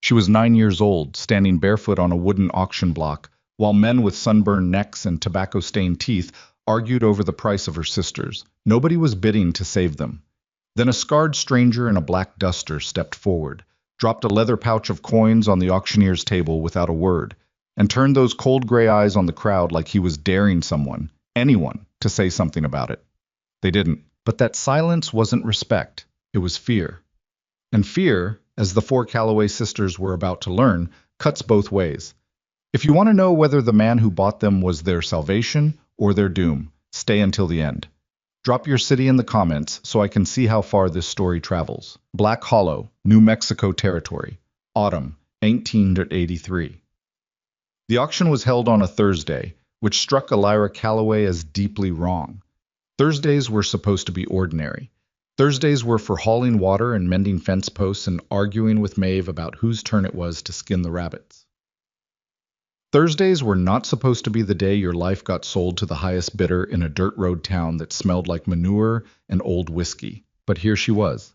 She was 9 years old, standing barefoot on a wooden auction block, while men with sunburned necks and tobacco-stained teeth argued over the price of her sisters. Nobody was bidding to save them. Then a scarred stranger in a black duster stepped forward, dropped a leather pouch of coins on the auctioneer's table without a word, and turned those cold gray eyes on the crowd like he was daring someone, anyone, to say something about it. They didn't. But that silence wasn't respect. It was fear. And fear, as the four Calloway sisters were about to learn, cuts both ways. If you want to know whether the man who bought them was their salvation or their doom, stay until the end. Drop your city in the comments so I can see how far this story travels. Black Hollow, New Mexico Territory. Autumn, 1883. The auction was held on a Thursday, which struck Elira Calloway as deeply wrong. Thursdays were supposed to be ordinary. Thursdays were for hauling water and mending fence posts and arguing with Maeve about whose turn it was to skin the rabbits. Thursdays were not supposed to be the day your life got sold to the highest bidder in a dirt road town that smelled like manure and old whiskey. But here she was,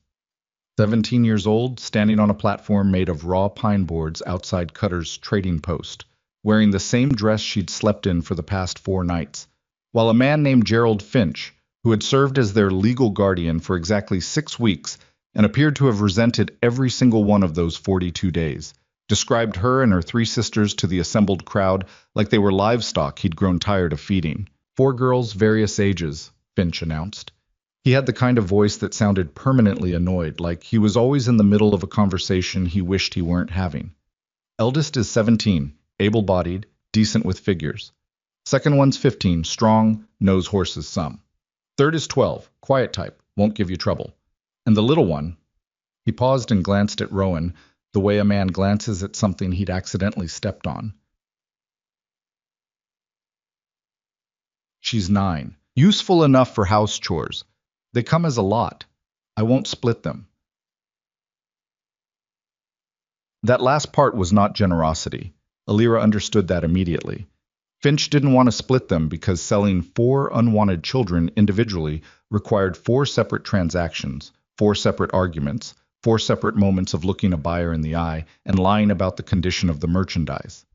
17 years old, standing on a platform made of raw pine boards outside Cutter's trading post, wearing the same dress she'd slept in for the past 4 nights, while a man named Gerald Finch, who had served as their legal guardian for exactly 6 weeks and appeared to have resented every single one of those 42 days, described her and her 3 sisters to the assembled crowd like they were livestock he'd grown tired of feeding. 4 girls, various ages, Finch announced. He had the kind of voice that sounded permanently annoyed, like he was always in the middle of a conversation he wished he weren't having. Eldest is 17, able-bodied, decent with figures. Second one's 15, strong, knows horses some. Third is 12, quiet type, won't give you trouble. And the little one, he paused and glanced at Rowan, the way a man glances at something he'd accidentally stepped on. She's 9, useful enough for house chores. They come as a lot. I won't split them. That last part was not generosity. Elira understood that immediately. Finch didn't want to split them because selling 4 unwanted children individually required 4 separate transactions, 4 separate arguments, 4 separate moments of looking a buyer in the eye and lying about the condition of the merchandise.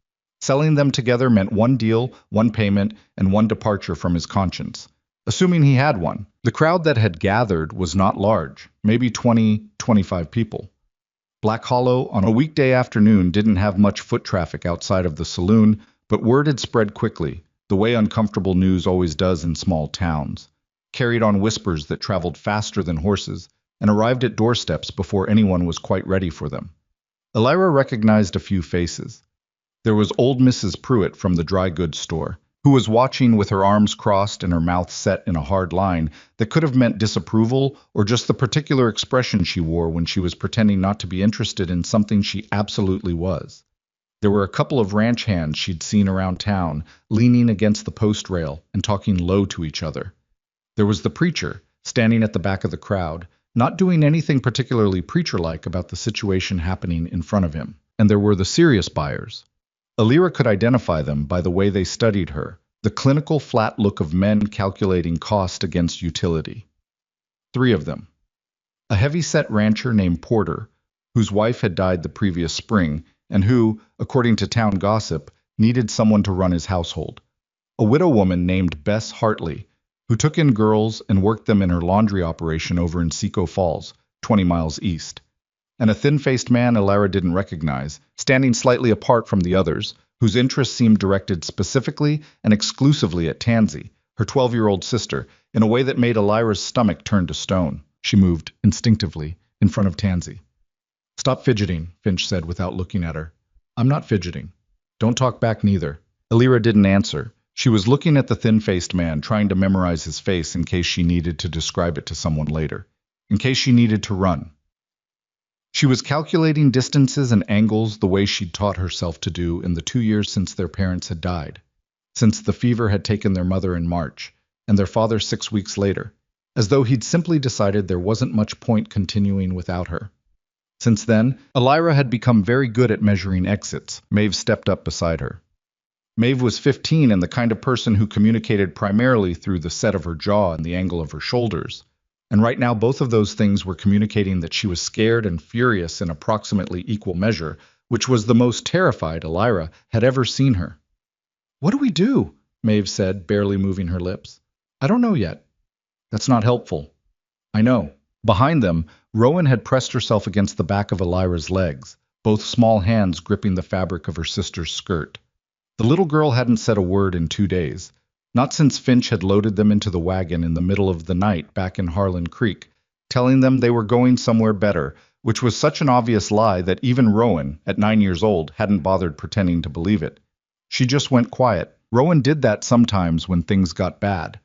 Selling them together meant 1 deal, 1 payment, and 1 departure from his conscience, assuming he had one. The crowd that had gathered was not large, maybe 20, 25 people. Black Hollow on a weekday afternoon didn't have much foot traffic outside of the saloon, but word had spread quickly, the way uncomfortable news always does in small towns, carried on whispers that traveled faster than horses, and arrived at doorsteps before anyone was quite ready for them. Elira recognized a few faces. There was old Mrs. Pruitt from the dry goods store, who was watching with her arms crossed and her mouth set in a hard line that could have meant disapproval or just the particular expression she wore when she was pretending not to be interested in something she absolutely was. There were a couple of ranch hands she'd seen around town, leaning against the post rail and talking low to each other. There was the preacher, standing at the back of the crowd, not doing anything particularly preacher-like about the situation happening in front of him. And there were the serious buyers. Elira could identify them by the way they studied her, the clinical flat look of men calculating cost against utility. 3 of them. A heavy-set rancher named Porter, whose wife had died the previous spring, and who, according to town gossip, needed someone to run his household. A widow woman named Bess Hartley, who took in girls and worked them in her laundry operation over in Seco Falls, 20 miles east. And a thin-faced man Elira didn't recognize, standing slightly apart from the others, whose interests seemed directed specifically and exclusively at Tansy, her 12-year-old sister, in a way that made Elira's stomach turn to stone. She moved, instinctively, in front of Tansy. "Stop fidgeting," Finch said without looking at her. "I'm not fidgeting. Don't talk back neither." Elira didn't answer. She was looking at the thin-faced man, trying to memorize his face in case she needed to describe it to someone later, in case she needed to run. She was calculating distances and angles the way she'd taught herself to do in the 2 years since their parents had died, since the fever had taken their mother in March, and their father 6 weeks later, as though he'd simply decided there wasn't much point continuing without her. Since then, Elira had become very good at measuring exits. Maeve stepped up beside her. Maeve was 15 and the kind of person who communicated primarily through the set of her jaw and the angle of her shoulders. And right now both of those things were communicating that she was scared and furious in approximately equal measure, which was the most terrified Elira had ever seen her. "What do we do?" Maeve said, barely moving her lips. "I don't know yet." "That's not helpful." "I know." Behind them, Rowan had pressed herself against the back of Elira's legs, both small hands gripping the fabric of her sister's skirt. The little girl hadn't said a word in 2 days, not since Finch had loaded them into the wagon in the middle of the night back in Harlan Creek, telling them they were going somewhere better, which was such an obvious lie that even Rowan, at 9 years old, hadn't bothered pretending to believe it. She just went quiet. Rowan did that sometimes when things got bad,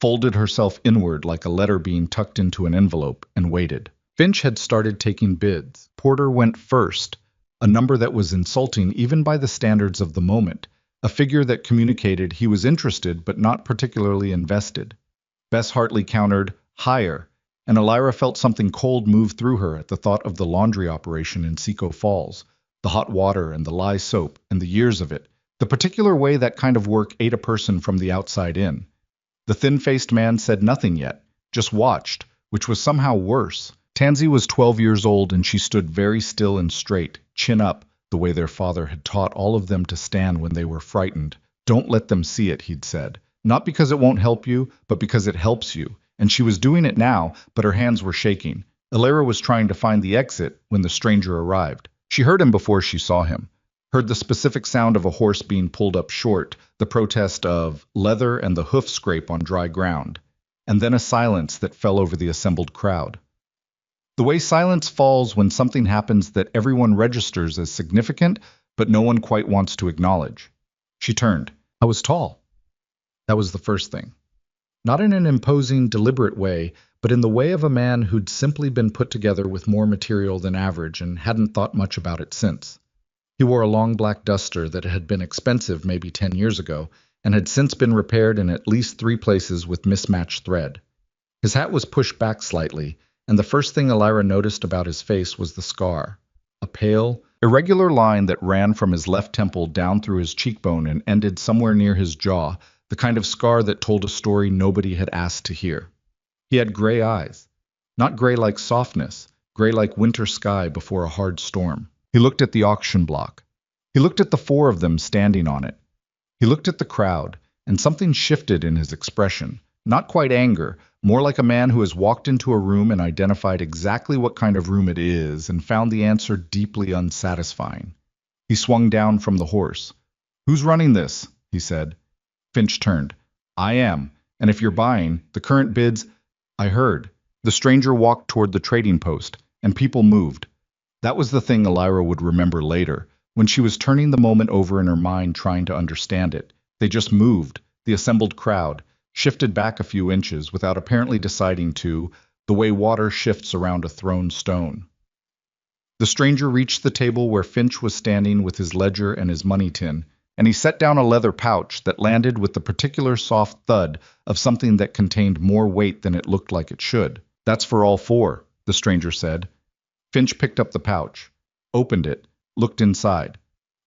folded herself inward like a letter being tucked into an envelope, and waited. Finch had started taking bids. Porter went first, a number that was insulting even by the standards of the moment, a figure that communicated he was interested but not particularly invested. Bess Hartley countered, "Higher," and Elira felt something cold move through her at the thought of the laundry operation in Seco Falls, the hot water and the lye soap and the years of it, the particular way that kind of work ate a person from the outside in. The thin-faced man said nothing yet, just watched, which was somehow worse. Tansy was 12 years old and she stood very still and straight, chin up, the way their father had taught all of them to stand when they were frightened. "Don't let them see it," he'd said. "Not because it won't help you, but because it helps you." And she was doing it now, but her hands were shaking. Elira was trying to find the exit when the stranger arrived. She heard him before she saw him. Heard the specific sound of a horse being pulled up short, the protest of leather and the hoof scrape on dry ground, and then a silence that fell over the assembled crowd. The way silence falls when something happens that everyone registers as significant, but no one quite wants to acknowledge. She turned. "I was tall." That was the first thing. Not in an imposing, deliberate way, but in the way of a man who'd simply been put together with more material than average and hadn't thought much about it since. He wore a long black duster that had been expensive maybe 10 years ago, and had since been repaired in at least 3 places with mismatched thread. His hat was pushed back slightly, and the first thing Elira noticed about his face was the scar. A pale, irregular line that ran from his left temple down through his cheekbone and ended somewhere near his jaw, the kind of scar that told a story nobody had asked to hear. He had gray eyes. Not gray like softness, gray like winter sky before a hard storm. He looked at the auction block. He looked at the 4 of them standing on it. He looked at the crowd, and something shifted in his expression. Not quite anger, more like a man who has walked into a room and identified exactly what kind of room it is and found the answer deeply unsatisfying. He swung down from the horse. "Who's running this?" he said. Finch turned. "I am, and if you're buying, the current bids—" "I heard." The stranger walked toward the trading post, and people moved. That was the thing Elira would remember later, when she was turning the moment over in her mind trying to understand it. They just moved, the assembled crowd, shifted back a few inches without apparently deciding to, the way water shifts around a thrown stone. The stranger reached the table where Finch was standing with his ledger and his money tin, and he set down a leather pouch that landed with the particular soft thud of something that contained more weight than it looked like it should. "That's for all 4, the stranger said. Finch picked up the pouch, opened it, looked inside.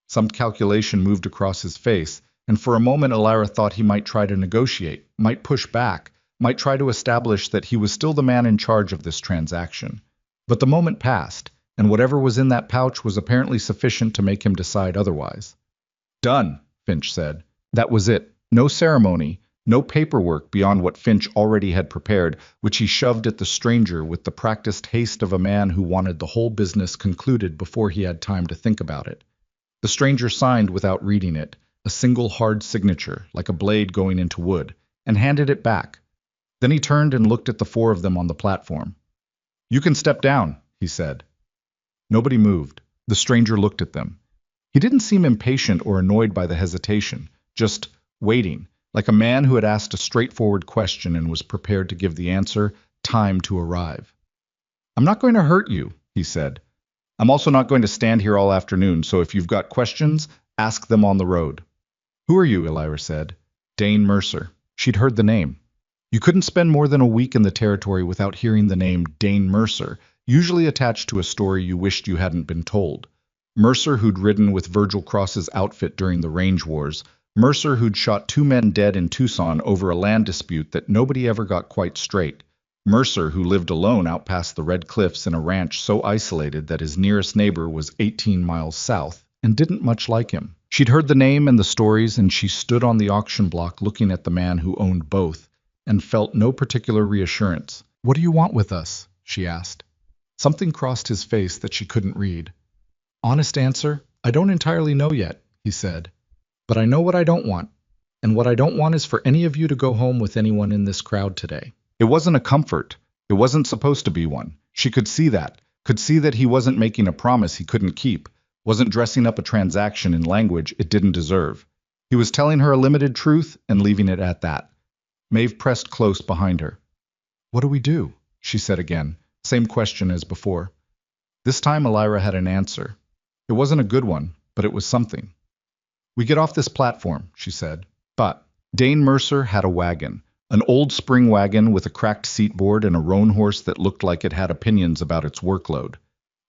Some calculation moved across his face, and for a moment Elira thought he might try to negotiate, might push back, might try to establish that he was still the man in charge of this transaction. But the moment passed, and whatever was in that pouch was apparently sufficient to make him decide otherwise. "Done," Finch said. That was it. No ceremony, no paperwork beyond what Finch already had prepared, which he shoved at the stranger with the practiced haste of a man who wanted the whole business concluded before he had time to think about it. The stranger signed without reading it, a single hard signature, like a blade going into wood, and handed it back. Then he turned and looked at the 4 of them on the platform. "You can step down," he said. Nobody moved. The stranger looked at them. He didn't seem impatient or annoyed by the hesitation, just waiting, like a man who had asked a straightforward question and was prepared to give the answer, time to arrive. "I'm not going to hurt you," he said. "I'm also not going to stand here all afternoon, so if you've got questions, ask them on the road." "Who are you?" Elira said. "Dane Mercer." She'd heard the name. You couldn't spend more than a week in the territory without hearing the name Dane Mercer, usually attached to a story you wished you hadn't been told. Mercer, who'd ridden with Virgil Cross's outfit during the Range Wars. Mercer, who'd shot 2 men dead in Tucson over a land dispute that nobody ever got quite straight. Mercer, who lived alone out past the Red Cliffs in a ranch so isolated that his nearest neighbor was 18 miles south and didn't much like him. She'd heard the name and the stories, and she stood on the auction block looking at the man who owned both and felt no particular reassurance. "What do you want with us?" she asked. Something crossed his face that she couldn't read. "Honest answer, I don't entirely know yet," he said. "But I know what I don't want. And what I don't want is for any of you to go home with anyone in this crowd today." It wasn't a comfort. It wasn't supposed to be one. She could see that he wasn't making a promise he couldn't keep, wasn't dressing up a transaction in language it didn't deserve. He was telling her a limited truth and leaving it at that. Maeve pressed close behind her. "What do we do?" she said again, same question as before. This time Elira had an answer. It wasn't a good one, but it was something. "We get off this platform," she said. But Dane Mercer had a wagon. An old spring wagon with a cracked seatboard and a roan horse that looked like it had opinions about its workload.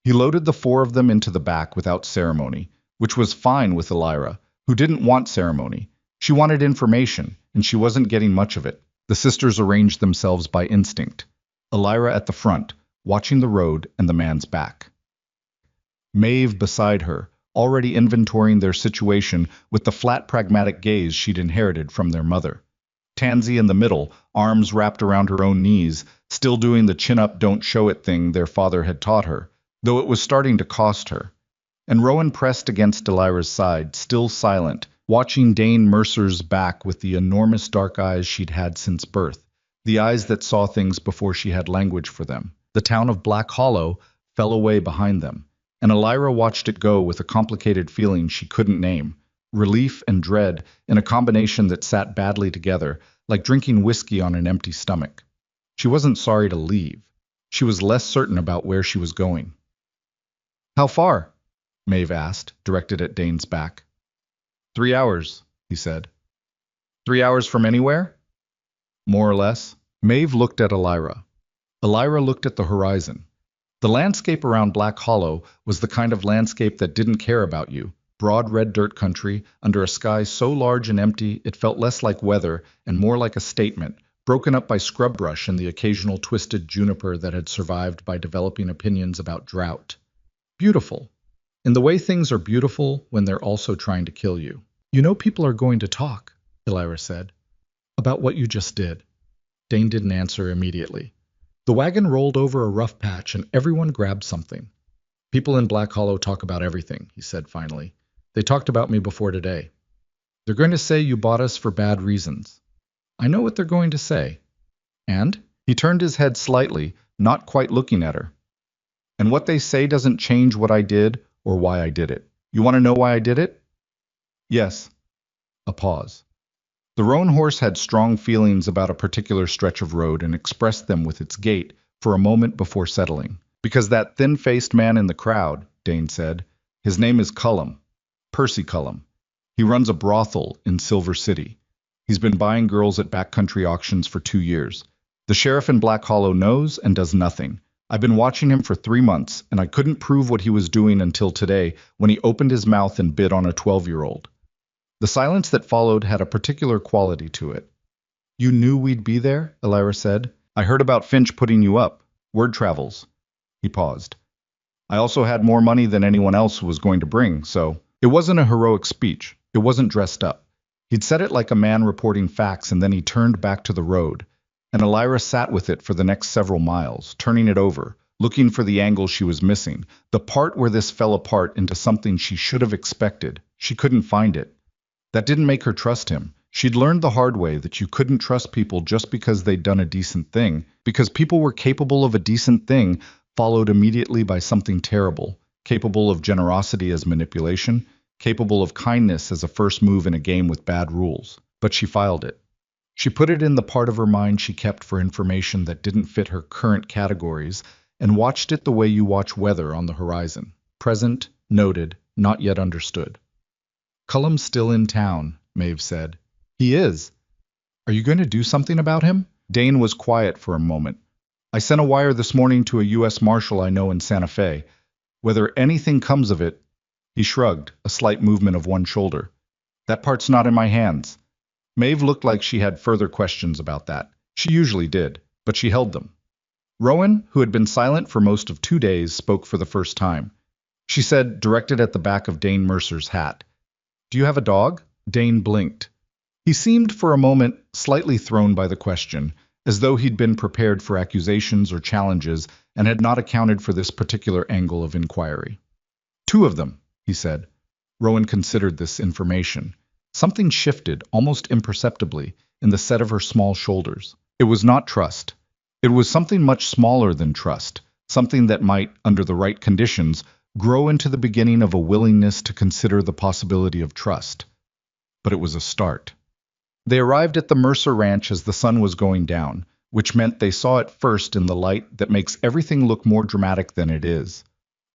He loaded the four of them into the back without ceremony, which was fine with Elira, who didn't want ceremony. She wanted information, and she wasn't getting much of it. The sisters arranged themselves by instinct. Elira at the front, watching the road and the man's back. Maeve beside her, already inventorying their situation with the flat pragmatic gaze she'd inherited from their mother. Tansy in the middle, arms wrapped around her own knees, still doing the chin-up don't show it thing their father had taught her, though it was starting to cost her. And Rowan pressed against Elira's side, still silent, watching Dane Mercer's back with the enormous dark eyes she'd had since birth, the eyes that saw things before she had language for them. The town of Black Hollow fell away behind them, and Elira watched it go with a complicated feeling she couldn't name. Relief and dread in a combination that sat badly together, like drinking whiskey on an empty stomach. She wasn't sorry to leave. She was less certain about where she was going. "How far?" Maeve asked, directed at Dane's back. 3 hours, he said. 3 hours from anywhere? More or less. Maeve looked at Elira. Elira looked at the horizon. The landscape around Black Hollow was the kind of landscape that didn't care about you. Broad red dirt country, under a sky so large and empty it felt less like weather and more like a statement, broken up by scrub brush and the occasional twisted juniper that had survived by developing opinions about drought. Beautiful. In the way things are beautiful when they're also trying to kill you. "You know people are going to talk," Elira said, "about what you just did." Dane didn't answer immediately. The wagon rolled over a rough patch and everyone grabbed something. "People in Black Hollow talk about everything," he said finally. "They talked about me before today. They're going to say you bought us for bad reasons. I know what they're going to say." And he turned his head slightly, not quite looking at her. "And what they say doesn't change what I did or why I did it. You want to know why I did it?" "Yes." A pause. The roan horse had strong feelings about a particular stretch of road and expressed them with its gait for a moment before settling. "Because that thin-faced man in the crowd," Dane said, "his name is Cullum. Percy Cullum. He runs a brothel in Silver City. He's been buying girls at backcountry auctions for 2 years. The sheriff in Black Hollow knows and does nothing. I've been watching him for 3 months, and I couldn't prove what he was doing until today when he opened his mouth and bid on a 12-year-old. The silence that followed had a particular quality to it. "You knew we'd be there?" Elira said. "I heard about Finch putting you up. Word travels." He paused. "I also had more money than anyone else was going to bring, so..." It wasn't a heroic speech. It wasn't dressed up. He'd said it like a man reporting facts, and then he turned back to the road. And Elira sat with it for the next several miles, turning it over, looking for the angle she was missing, the part where this fell apart into something she should have expected. She couldn't find it. That didn't make her trust him. She'd learned the hard way that you couldn't trust people just because they'd done a decent thing, because people were capable of a decent thing, followed immediately by something terrible, capable of generosity as manipulation, capable of kindness as a first move in a game with bad rules. But she filed it. She put it in the part of her mind she kept for information that didn't fit her current categories, and watched it the way you watch weather on the horizon. Present, noted, not yet understood. "Cullum's still in town," Maeve said. "He is. Are you going to do something about him?" Dane was quiet for a moment. "I sent a wire this morning to a U.S. Marshal I know in Santa Fe. Whether anything comes of it..." He shrugged, a slight movement of one shoulder. "That part's not in my hands." Maeve looked like she had further questions about that. She usually did, but she held them. Rowan, who had been silent for most of 2 days, spoke for the first time. She said, directed at the back of Dane Mercer's hat, "Do you have a dog?" Dane blinked. He seemed for a moment slightly thrown by the question, as though he'd been prepared for accusations or challenges and had not accounted for this particular angle of inquiry. "Two of them," he said. Rowan considered this information. Something shifted, almost imperceptibly, in the set of her small shoulders. It was not trust. It was something much smaller than trust, something that might, under the right conditions, grow into the beginning of a willingness to consider the possibility of trust. But it was a start. They arrived at the Mercer Ranch as the sun was going down, which meant they saw it first in the light that makes everything look more dramatic than it is.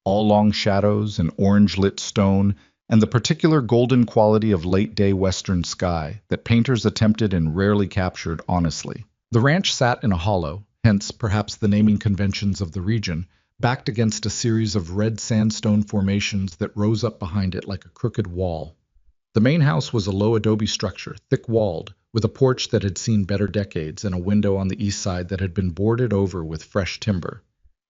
All long shadows and orange-lit stone, and the particular golden quality of late-day western sky that painters attempted and rarely captured honestly. The ranch sat in a hollow, hence perhaps the naming conventions of the region, backed against a series of red sandstone formations that rose up behind it like a crooked wall. The main house was a low adobe structure, thick-walled, with a porch that had seen better decades and a window on the east side that had been boarded over with fresh timber.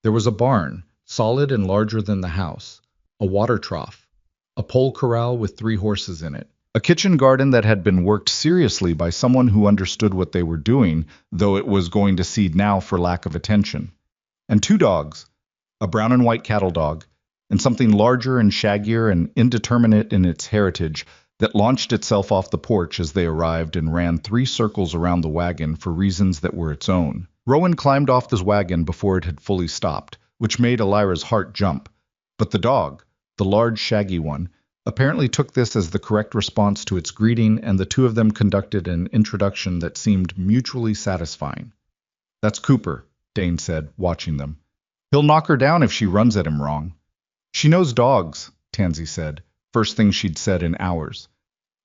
There was a barn, solid and larger than the house, a water trough, a pole corral with 3 horses in it, a kitchen garden that had been worked seriously by someone who understood what they were doing, though it was going to seed now for lack of attention, and 2 dogs, a brown and white cattle dog, and something larger and shaggier and indeterminate in its heritage that launched itself off the porch as they arrived and ran 3 circles around the wagon for reasons that were its own. Rowan climbed off the wagon before it had fully stopped, which made Elira's heart jump. But the dog, the large shaggy one, apparently took this as the correct response to its greeting, and the 2 of them conducted an introduction that seemed mutually satisfying. "That's Cooper," Dane said, watching them. "He'll knock her down if she runs at him wrong." "She knows dogs," Tansy said, first thing she'd said in hours.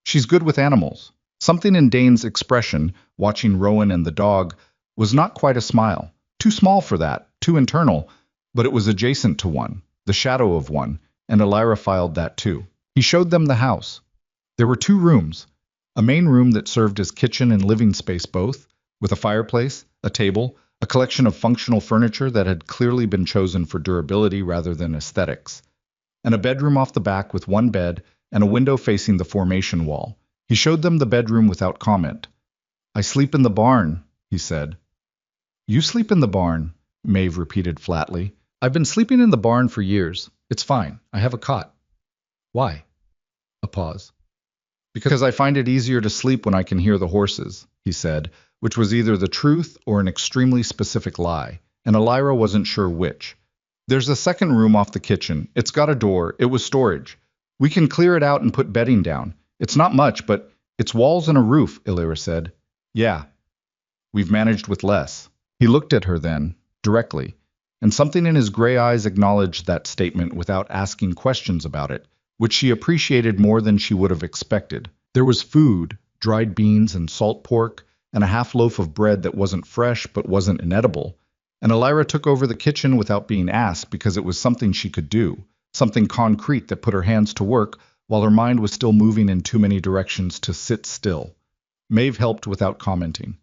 "She's good with animals." Something in Dane's expression, watching Rowan and the dog, was not quite a smile. Too small for that, too internal, but it was adjacent to one, the shadow of one, and Elira filed that too. He showed them the house. There were 2 rooms, a main room that served as kitchen and living space both, with a fireplace, a table, a collection of functional furniture that had clearly been chosen for durability rather than aesthetics, and a bedroom off the back with 1 bed and a window facing the formation wall. He showed them the bedroom without comment. "I sleep in the barn," he said. "You sleep in the barn," Maeve repeated flatly. "I've been sleeping in the barn for years. It's fine. I have a cot." "Why?" A pause. "Because I find it easier to sleep when I can hear the horses," he said, which was either the truth or an extremely specific lie, and Elira wasn't sure which. "There's a second room off the kitchen. It's got a door. It was storage. We can clear it out and put bedding down. It's not much, but it's walls and a roof," Elira said. "Yeah. We've managed with less." He looked at her then, directly, and something in his gray eyes acknowledged that statement without asking questions about it, which she appreciated more than she would have expected. There was food, dried beans and salt pork, and a half loaf of bread that wasn't fresh but wasn't inedible, and Elira took over the kitchen without being asked because it was something she could do, something concrete that put her hands to work while her mind was still moving in too many directions to sit still. Maeve helped without commenting.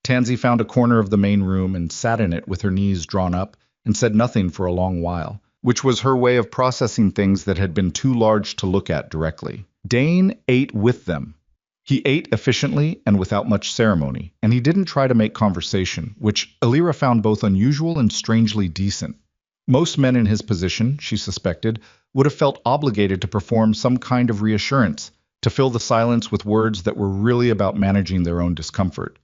Tansy found a corner of the main room and sat in it with her knees drawn up and said nothing for a long while, which was her way of processing things that had been too large to look at directly. Dane ate with them. He ate efficiently and without much ceremony, and he didn't try to make conversation, which Elira found both unusual and strangely decent. Most men in his position, she suspected, would have felt obligated to perform some kind of reassurance, to fill the silence with words that were really about managing their own discomfort.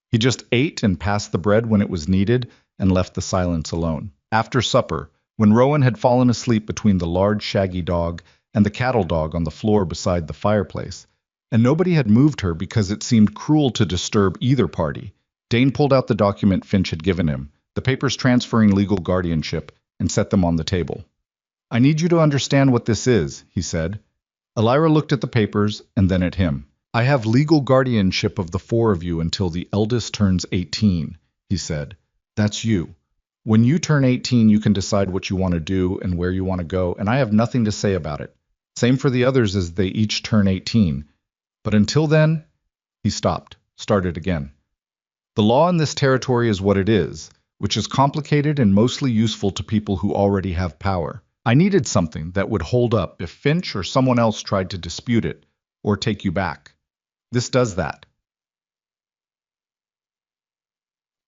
He just ate and passed the bread when it was needed and left the silence alone. After supper, when Rowan had fallen asleep between the large shaggy dog and the cattle dog on the floor beside the fireplace, and nobody had moved her because it seemed cruel to disturb either party, Dane pulled out the document Finch had given him, the papers transferring legal guardianship, and set them on the table. "I need you to understand what this is," he said. Elira looked at the papers and then at him. "I have legal guardianship of the 4 of you until the eldest turns 18, he said. "That's you. When you turn 18, you can decide what you want to do and where you want to go, and I have nothing to say about it. Same for the others as they each turn 18. But until then," he stopped, started again. "The law in this territory is what it is. which is complicated and mostly useful to people who already have power. I needed something that would hold up if Finch or someone else tried to dispute it or take you back. This does that.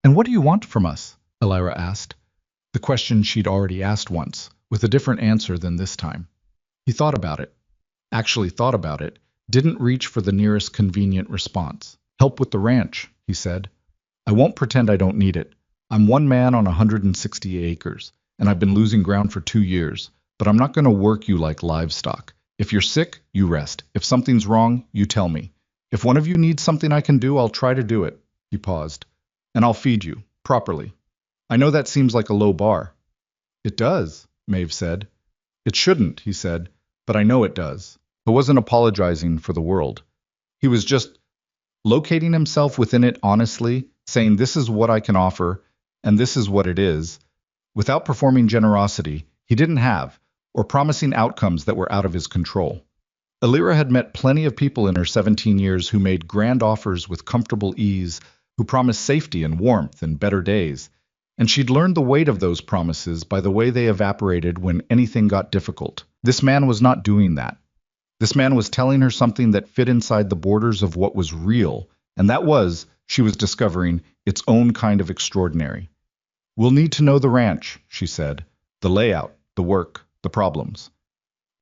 And what do you want from us? Elira asked. The question she'd already asked once, with a different answer than this time. He thought about it. Actually thought about it, didn't reach for the nearest convenient response. Help with the ranch, he said. I won't pretend I don't need it. I'm one man on 160 acres, and I've been losing ground for 2 years, but I'm not going to work you like livestock. If you're sick, you rest. If something's wrong, you tell me. If one of you needs something I can do, I'll try to do it. He paused. And I'll feed you, properly. I know that seems like a low bar. It does, Maeve said. It shouldn't, he said, but I know it does. He wasn't apologizing for the world. He was just locating himself within it honestly, saying this is what I can offer, and this is what it is, without performing generosity he didn't have, or promising outcomes that were out of his control. Elira had met plenty of people in her 17 years who made grand offers with comfortable ease, who promised safety and warmth and better days, and she'd learned the weight of those promises by the way they evaporated when anything got difficult. This man was not doing that. This man was telling her something that fit inside the borders of what was real, and that was, she was discovering, its own kind of extraordinary. We'll need to know the ranch, she said, the layout, the work, the problems.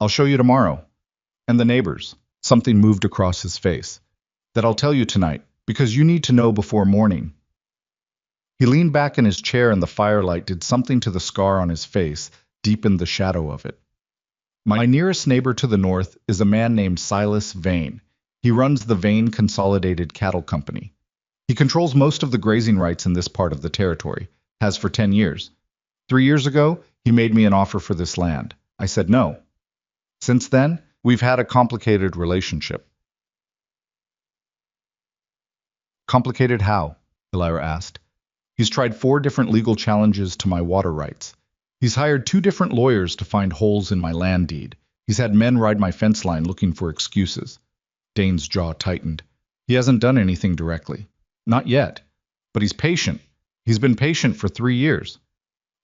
I'll show you tomorrow. And the neighbors. Something moved across his face. That I'll tell you tonight, because you need to know before morning. He leaned back in his chair and the firelight did something to the scar on his face, deepened the shadow of it. My nearest neighbor to the north is a man named Silas Vane. He runs the Vane Consolidated Cattle Company. He controls most of the grazing rights in this part of the territory, has for 10 years. 3 years ago, he made me an offer for this land. I said no. Since then, we've had a complicated relationship. Complicated how? Elira asked. He's tried 4 different legal challenges to my water rights. He's hired 2 different lawyers to find holes in my land deed. He's had men ride my fence line looking for excuses. Dane's jaw tightened. He hasn't done anything directly. Not yet. But he's patient. He's been patient for 3 years.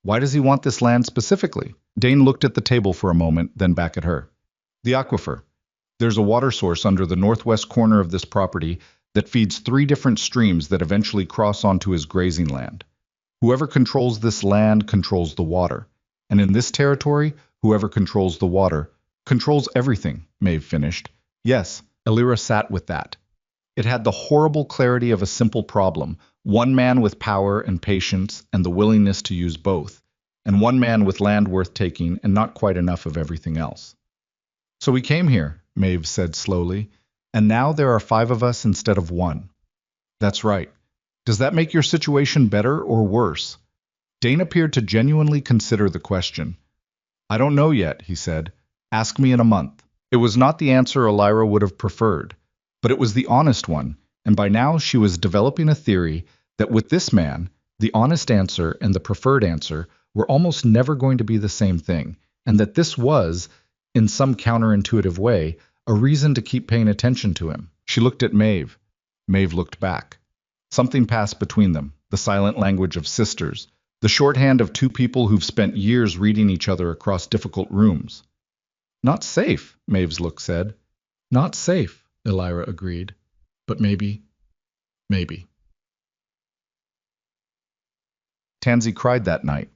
Why does he want this land specifically? Dane looked at the table for a moment, then back at her. The aquifer. There's a water source under the northwest corner of this property that feeds 3 different streams that eventually cross onto his grazing land. Whoever controls this land controls the water. And in this territory, whoever controls the water controls everything, Maeve finished. Yes, Elira sat with that. It had the horrible clarity of a simple problem. One man with power and patience and the willingness to use both, and one man with land worth taking and not quite enough of everything else. So we came here, Maeve said slowly, and now there are 5 of us instead of 1. That's right. Does that make your situation better or worse? Dane appeared to genuinely consider the question. I don't know yet, he said. Ask me in a month. It was not the answer Elira would have preferred, but it was the honest one, and by now she was developing a theory that with this man, the honest answer and the preferred answer were almost never going to be the same thing, and that this was, in some counterintuitive way, a reason to keep paying attention to him. She looked at Maeve. Maeve looked back. Something passed between them, the silent language of sisters, the shorthand of 2 people who've spent years reading each other across difficult rooms. Not safe, Maeve's look said. Not safe, Elira agreed. But maybe. Tansy cried that night.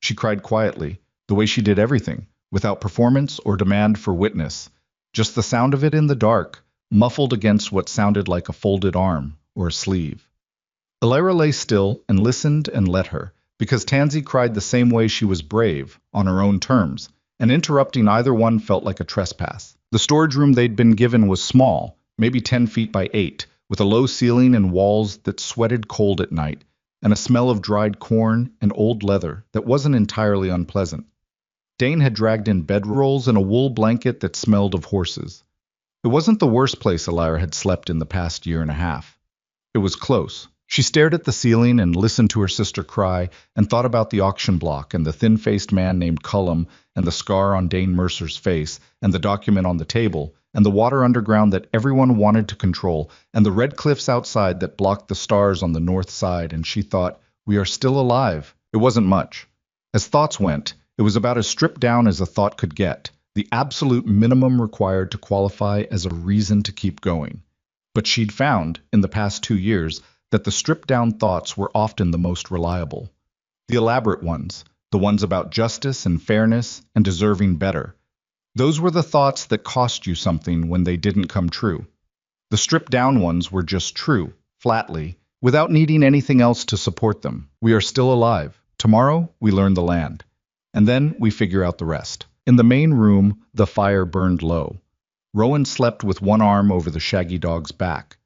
She cried quietly, the way she did everything, without performance or demand for witness, just the sound of it in the dark, muffled against what sounded like a folded arm or a sleeve. Elira lay still and listened and let her, because Tansy cried the same way she was brave, on her own terms, and interrupting either one felt like a trespass. The storage room they'd been given was small, maybe 10 feet by 8, with a low ceiling and walls that sweated cold at night, and a smell of dried corn and old leather that wasn't entirely unpleasant. Dane had dragged in bedrolls and a wool blanket that smelled of horses. It wasn't the worst place Elira had slept in the past year and a half. It was close. She stared at the ceiling and listened to her sister cry and thought about the auction block and the thin-faced man named Cullum and the scar on Dane Mercer's face and the document on the table and the water underground that everyone wanted to control and the red cliffs outside that blocked the stars on the north side, and she thought, We are still alive. It wasn't much. As thoughts went, it was about as stripped down as a thought could get, the absolute minimum required to qualify as a reason to keep going. But she'd found, in the past 2 years, that the stripped-down thoughts were often the most reliable. The elaborate ones, the ones about justice and fairness and deserving better. Those were the thoughts that cost you something when they didn't come true. The stripped-down ones were just true, flatly, without needing anything else to support them. We are still alive. Tomorrow, we learn the land. And then we figure out the rest. In the main room, the fire burned low. Rowan slept with one arm over the shaggy dog's back.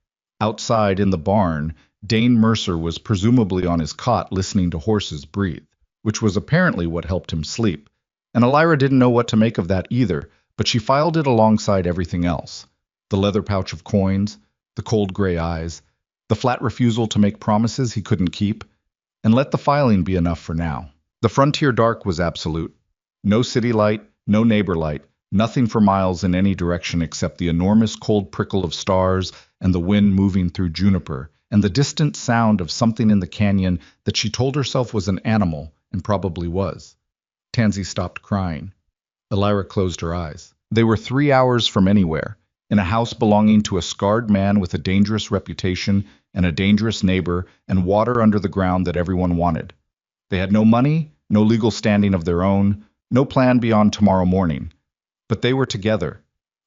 Outside, in the barn, Dane Mercer was presumably on his cot listening to horses breathe, which was apparently what helped him sleep. And Elira didn't know what to make of that either, but she filed it alongside everything else. The leather pouch of coins, the cold gray eyes, the flat refusal to make promises he couldn't keep, and let the filing be enough for now. The frontier dark was absolute. No city light, no neighbor light, nothing for miles in any direction except the enormous cold prickle of stars and the wind moving through juniper, and the distant sound of something in the canyon that she told herself was an animal, and probably was. Tansy stopped crying. Elira closed her eyes. They were 3 hours from anywhere, in a house belonging to a scarred man with a dangerous reputation and a dangerous neighbor and water under the ground that everyone wanted. They had no money, no legal standing of their own, no plan beyond tomorrow morning. But they were together.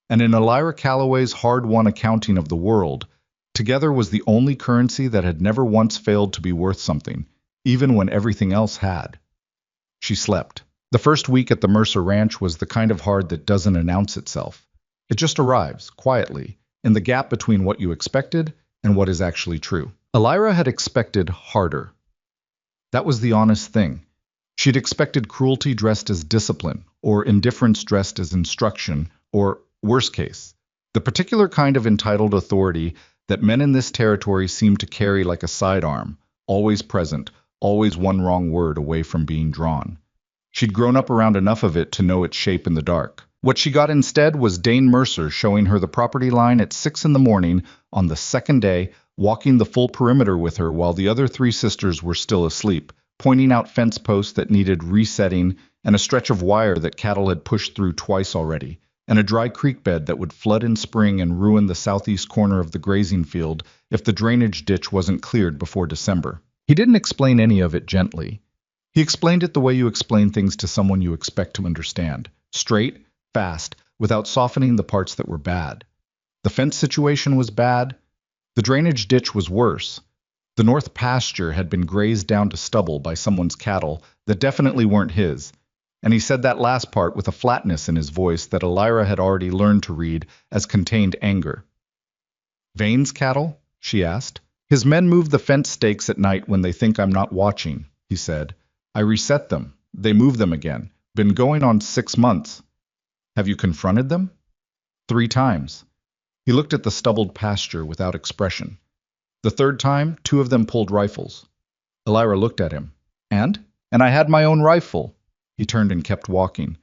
And in Elira Calloway's hard-won accounting of the world, together was the only currency that had never once failed to be worth something, even when everything else had. She slept. The first week at the Mercer Ranch was the kind of hard that doesn't announce itself. It just arrives, quietly, in the gap between what you expected and what is actually true. Elira had expected harder. That was the honest thing. She'd expected cruelty dressed as discipline, or indifference dressed as instruction, or, worst case, the particular kind of entitled authority that men in this territory seemed to carry like a sidearm, always present, always one wrong word away from being drawn. She'd grown up around enough of it to know its shape in the dark. What she got instead was Dane Mercer showing her the property line at 6 in the morning on the second day, walking the full perimeter with her while the other 3 sisters were still asleep, pointing out fence posts that needed resetting and a stretch of wire that cattle had pushed through twice already, and a dry creek bed that would flood in spring and ruin the southeast corner of the grazing field if the drainage ditch wasn't cleared before December. He didn't explain any of it gently. He explained it the way you explain things to someone you expect to understand, straight, fast, without softening the parts that were bad. The fence situation was bad. The drainage ditch was worse. The north pasture had been grazed down to stubble by someone's cattle that definitely weren't his, and he said that last part with a flatness in his voice that Elira had already learned to read as contained anger. "Vane's cattle?" she asked. "His men move the fence stakes at night when they think I'm not watching," he said. "I reset them. They move them again. Been going on 6 months. Have you confronted them?" 3 times. He looked at the stubbled pasture without expression. The third time, 2 of them pulled rifles. Elira looked at him. And I had my own rifle." He turned and kept walking.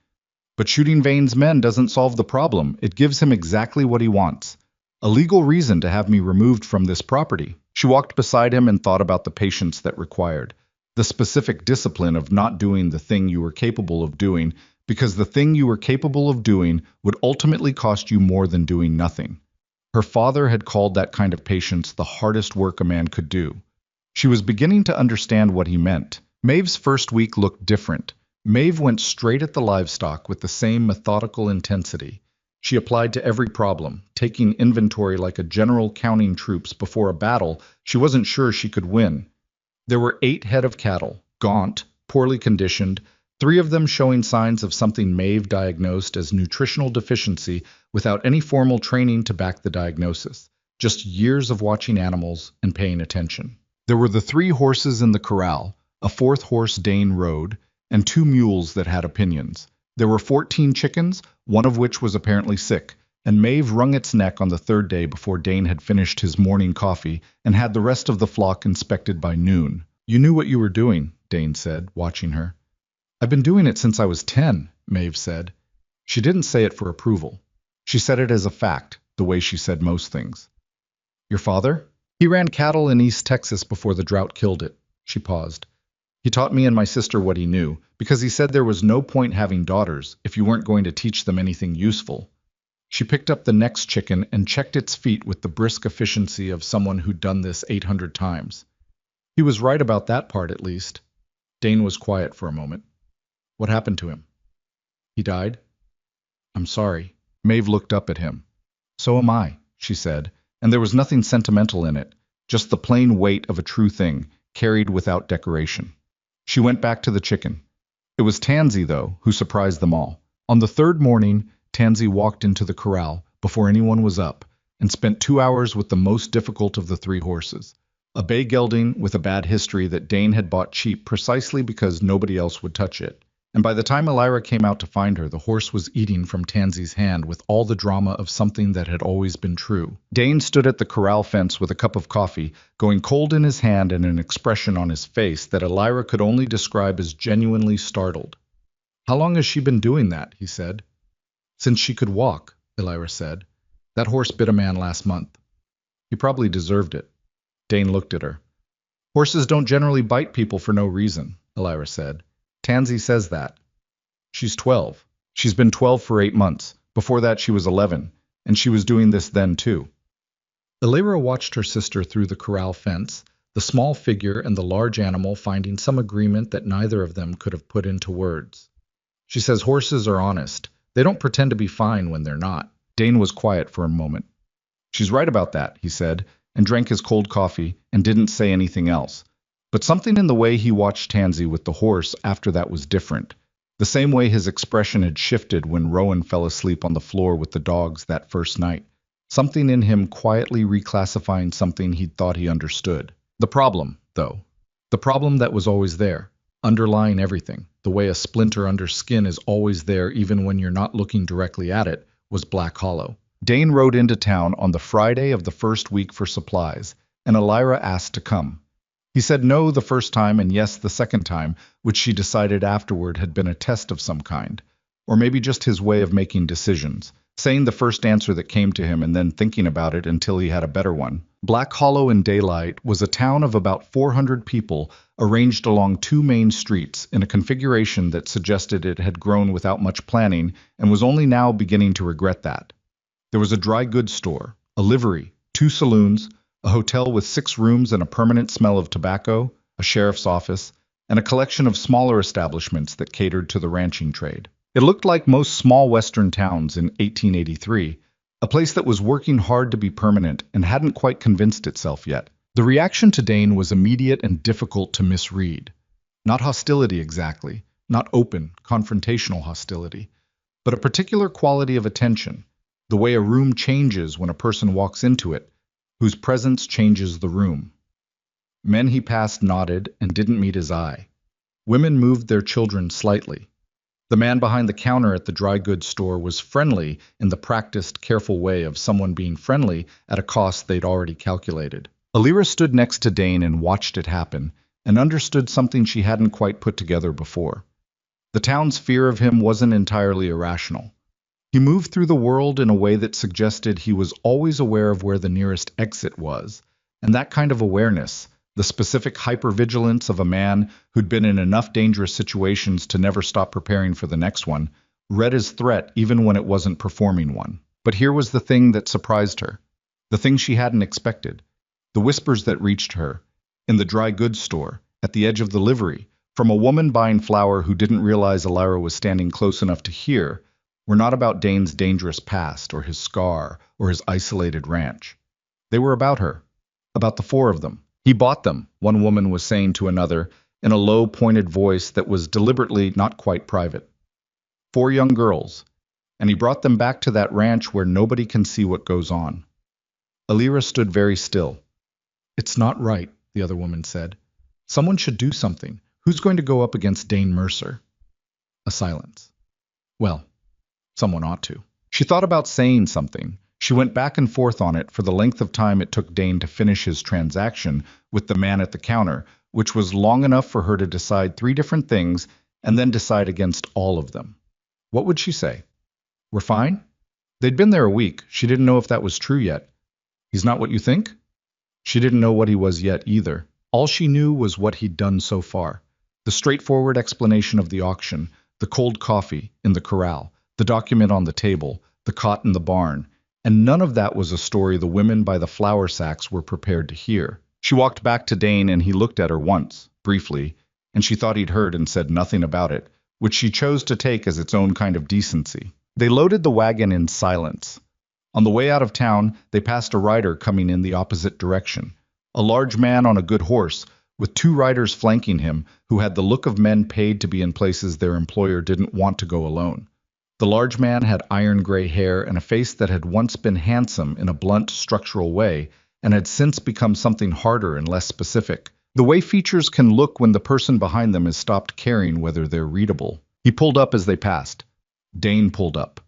"But shooting Vane's men doesn't solve the problem. It gives him exactly what he wants. A legal reason to have me removed from this property." She walked beside him and thought about the patience that required. The specific discipline of not doing the thing you were capable of doing, because the thing you were capable of doing would ultimately cost you more than doing nothing. Her father had called that kind of patience the hardest work a man could do. She was beginning to understand what he meant. Maeve's first week looked different. Maeve went straight at the livestock with the same methodical intensity. She applied to every problem, taking inventory like a general counting troops before a battle she wasn't sure she could win. There were 8 head of cattle, gaunt, poorly conditioned, 3 of them showing signs of something Maeve diagnosed as nutritional deficiency without any formal training to back the diagnosis, just years of watching animals and paying attention. There were the 3 horses in the corral, a 4th horse Dane rode, and 2 mules that had opinions. There were 14 chickens, one of which was apparently sick, and Maeve wrung its neck on the 3rd day before Dane had finished his morning coffee and had the rest of the flock inspected by noon. "You knew what you were doing," Dane said, watching her. "I've been doing it since I was 10, Maeve said. She didn't say it for approval. She said it as a fact, the way she said most things. "Your father? He ran cattle in East Texas before the drought killed it. She paused. He taught me and my sister what he knew, because he said there was no point having daughters if you weren't going to teach them anything useful. She picked up the next chicken and checked its feet with the brisk efficiency of someone who'd done this 800 times. He was right about that part, at least. Dane was quiet for a moment. What happened to him? He died? I'm sorry. Maeve looked up at him. So am I, she said, and there was nothing sentimental in it, just the plain weight of a true thing, carried without decoration. She went back to the chicken. It was Tansy, though, who surprised them all. On the third morning, Tansy walked into the corral before anyone was up and spent 2 hours with the most difficult of the 3 horses, a bay gelding with a bad history that Dane had bought cheap precisely because nobody else would touch it. And by the time Elira came out to find her, the horse was eating from Tansy's hand with all the drama of something that had always been true. Dane stood at the corral fence with a cup of coffee, going cold in his hand and an expression on his face that Elira could only describe as genuinely startled. How long has she been doing that? He said. Since she could walk, Elira said. That horse bit a man last month. He probably deserved it. Dane looked at her. Horses don't generally bite people for no reason, Elira said. Tansy says that. She's 12. She's been 12 for 8 months. Before that she was 11, and she was doing this then too. Elira watched her sister through the corral fence, the small figure and the large animal finding some agreement that neither of them could have put into words. She says horses are honest. They don't pretend to be fine when they're not. Dane was quiet for a moment. She's right about that, he said, and drank his cold coffee and didn't say anything else. But something in the way he watched Tansy with the horse after that was different. The same way his expression had shifted when Rowan fell asleep on the floor with the dogs that first night. Something in him quietly reclassifying something he'd thought he understood. The problem, though. The problem that was always there, underlying everything, the way a splinter under skin is always there even when you're not looking directly at it, was Black Hollow. Dane rode into town on the Friday of the first week for supplies, and Elira asked to come. He said no the first time and yes the second time, which she decided afterward had been a test of some kind, or maybe just his way of making decisions, saying the first answer that came to him and then thinking about it until he had a better one. Black Hollow in daylight was a town of about 400 people arranged along 2 main streets in a configuration that suggested it had grown without much planning and was only now beginning to regret that. There was a dry goods store, a livery, 2 saloons, a hotel with 6 rooms and a permanent smell of tobacco, a sheriff's office, and a collection of smaller establishments that catered to the ranching trade. It looked like most small western towns in 1883, a place that was working hard to be permanent and hadn't quite convinced itself yet. The reaction to Dane was immediate and difficult to misread. Not hostility exactly, not open, confrontational hostility, but a particular quality of attention, the way a room changes when a person walks into it, whose presence changes the room. Men he passed nodded and didn't meet his eye. Women moved their children slightly. The man behind the counter at the dry goods store was friendly in the practiced, careful way of someone being friendly at a cost they'd already calculated. Elira stood next to Dane and watched it happen, and understood something she hadn't quite put together before. The town's fear of him wasn't entirely irrational. He moved through the world in a way that suggested he was always aware of where the nearest exit was, and that kind of awareness, the specific hypervigilance of a man who'd been in enough dangerous situations to never stop preparing for the next one, read as threat even when it wasn't performing one. But here was the thing that surprised her, the thing she hadn't expected, the whispers that reached her, in the dry goods store, at the edge of the livery, from a woman buying flour who didn't realize Elira was standing close enough to hear, were not about Dane's dangerous past or his scar or his isolated ranch. They were about her, about the 4 of them. He bought them, one woman was saying to another, in a low, pointed voice that was deliberately not quite private. 4 young girls, and he brought them back to that ranch where nobody can see what goes on. Elira stood very still. It's not right, the other woman said. Someone should do something. Who's going to go up against Dane Mercer? A silence. Well, someone ought to. She thought about saying something. She went back and forth on it for the length of time it took Dane to finish his transaction with the man at the counter, which was long enough for her to decide 3 different things and then decide against all of them. What would she say? We're fine? They'd been there a week. She didn't know if that was true yet. He's not what you think? She didn't know what he was yet either. All she knew was what he'd done so far. The straightforward explanation of the auction, the cold coffee in the corral, the document on the table, the cot in the barn, and none of that was a story the women by the flour sacks were prepared to hear. She walked back to Dane and he looked at her once, briefly, and she thought he'd heard and said nothing about it, which she chose to take as its own kind of decency. They loaded the wagon in silence. On the way out of town, they passed a rider coming in the opposite direction. A large man on a good horse, with two riders flanking him, who had the look of men paid to be in places their employer didn't want to go alone. The large man had iron-gray hair and a face that had once been handsome in a blunt, structural way, and had since become something harder and less specific. The way features can look when the person behind them has stopped caring whether they're readable. He pulled up as they passed. Dane pulled up.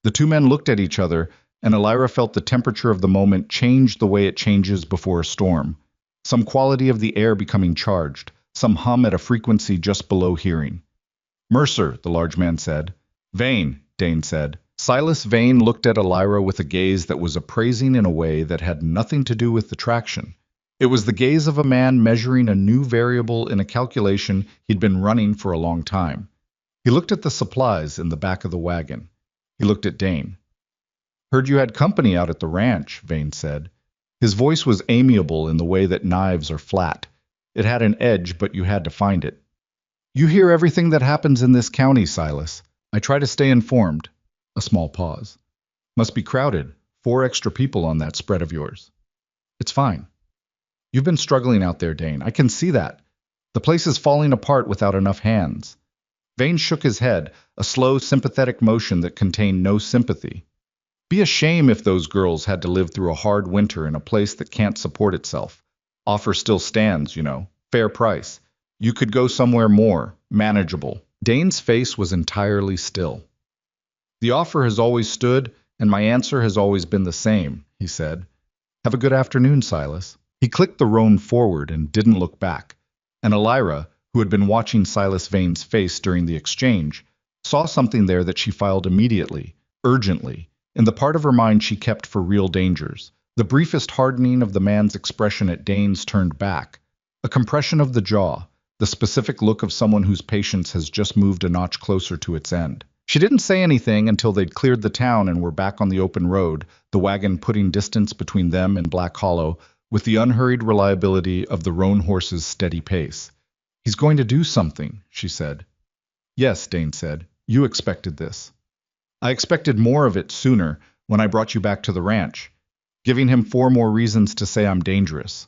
The two men looked at each other, and Elira felt the temperature of the moment change the way it changes before a storm. Some quality of the air becoming charged, some hum at a frequency just below hearing. "Mercer," the large man said. "Vane," Dane said. Silas Vane looked at Elira with a gaze that was appraising in a way that had nothing to do with attraction. It was the gaze of a man measuring a new variable in a calculation he'd been running for a long time. He looked at the supplies in the back of the wagon. He looked at Dane. "Heard you had company out at the ranch," Vane said. His voice was amiable in the way that knives are flat. It had an edge, but you had to find it. "You hear everything that happens in this county, Silas. I try to stay informed." A small pause. "Must be crowded. 4 extra people on that spread of yours." "It's fine. You've been struggling out there, Dane. I can see that. The place is falling apart without enough hands." Vane shook his head, a slow, sympathetic motion that contained no sympathy. "Be a shame if those girls had to live through a hard winter in a place that can't support itself. Offer still stands, you know. Fair price. You could go somewhere more manageable." Dane's face was entirely still. "The offer has always stood, and my answer has always been the same," he said. "Have a good afternoon, Silas." He clicked the roan forward and didn't look back, and Elira, who had been watching Silas Vane's face during the exchange, saw something there that she filed immediately, urgently, in the part of her mind she kept for real dangers. The briefest hardening of the man's expression at Dane's turned back, a compression of the jaw, the specific look of someone whose patience has just moved a notch closer to its end. She didn't say anything until they'd cleared the town and were back on the open road, the wagon putting distance between them and Black Hollow, with the unhurried reliability of the roan horse's steady pace. "He's going to do something," she said. "Yes," Dane said. "You expected this." "I expected more of it sooner, when I brought you back to the ranch, giving him 4 more reasons to say I'm dangerous."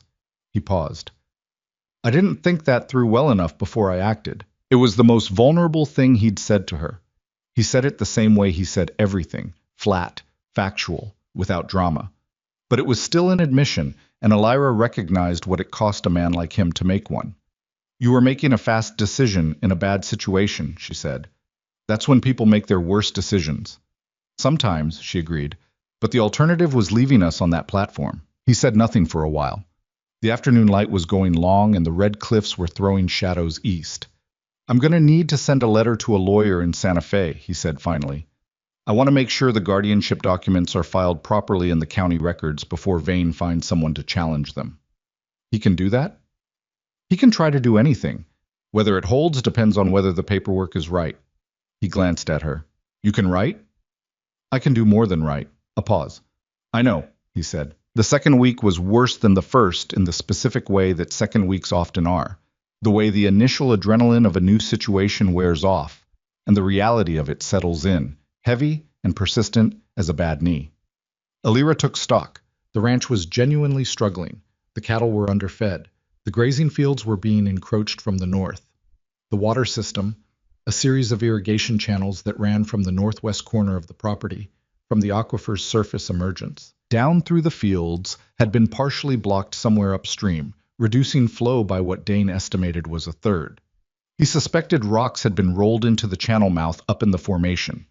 He paused. "I didn't think that through well enough before I acted." It was the most vulnerable thing he'd said to her. He said it the same way he said everything, flat, factual, without drama. But it was still an admission, and Elira recognized what it cost a man like him to make one. "You were making a fast decision in a bad situation," she said. "That's when people make their worst decisions." "Sometimes," she agreed, "but the alternative was leaving us on that platform." He said nothing for a while. The afternoon light was going long and the red cliffs were throwing shadows east. "I'm going to need to send a letter to a lawyer in Santa Fe," he said finally. "I want to make sure the guardianship documents are filed properly in the county records before Vane finds someone to challenge them." "He can do that?" "He can try to do anything. Whether it holds depends on whether the paperwork is right." He glanced at her. "You can write?" "I can do more than write." A pause. "I know," he said. The second week was worse than the first in the specific way that second weeks often are, the way the initial adrenaline of a new situation wears off, and the reality of it settles in, heavy and persistent as a bad knee. Elira took stock. The ranch was genuinely struggling. The cattle were underfed. The grazing fields were being encroached from the north. The water system, a series of irrigation channels that ran from the northwest corner of the property, from the aquifer's surface emergence, down through the fields, had been partially blocked somewhere upstream, reducing flow by what Dane estimated was a third. He suspected rocks had been rolled into the channel mouth up in the formation.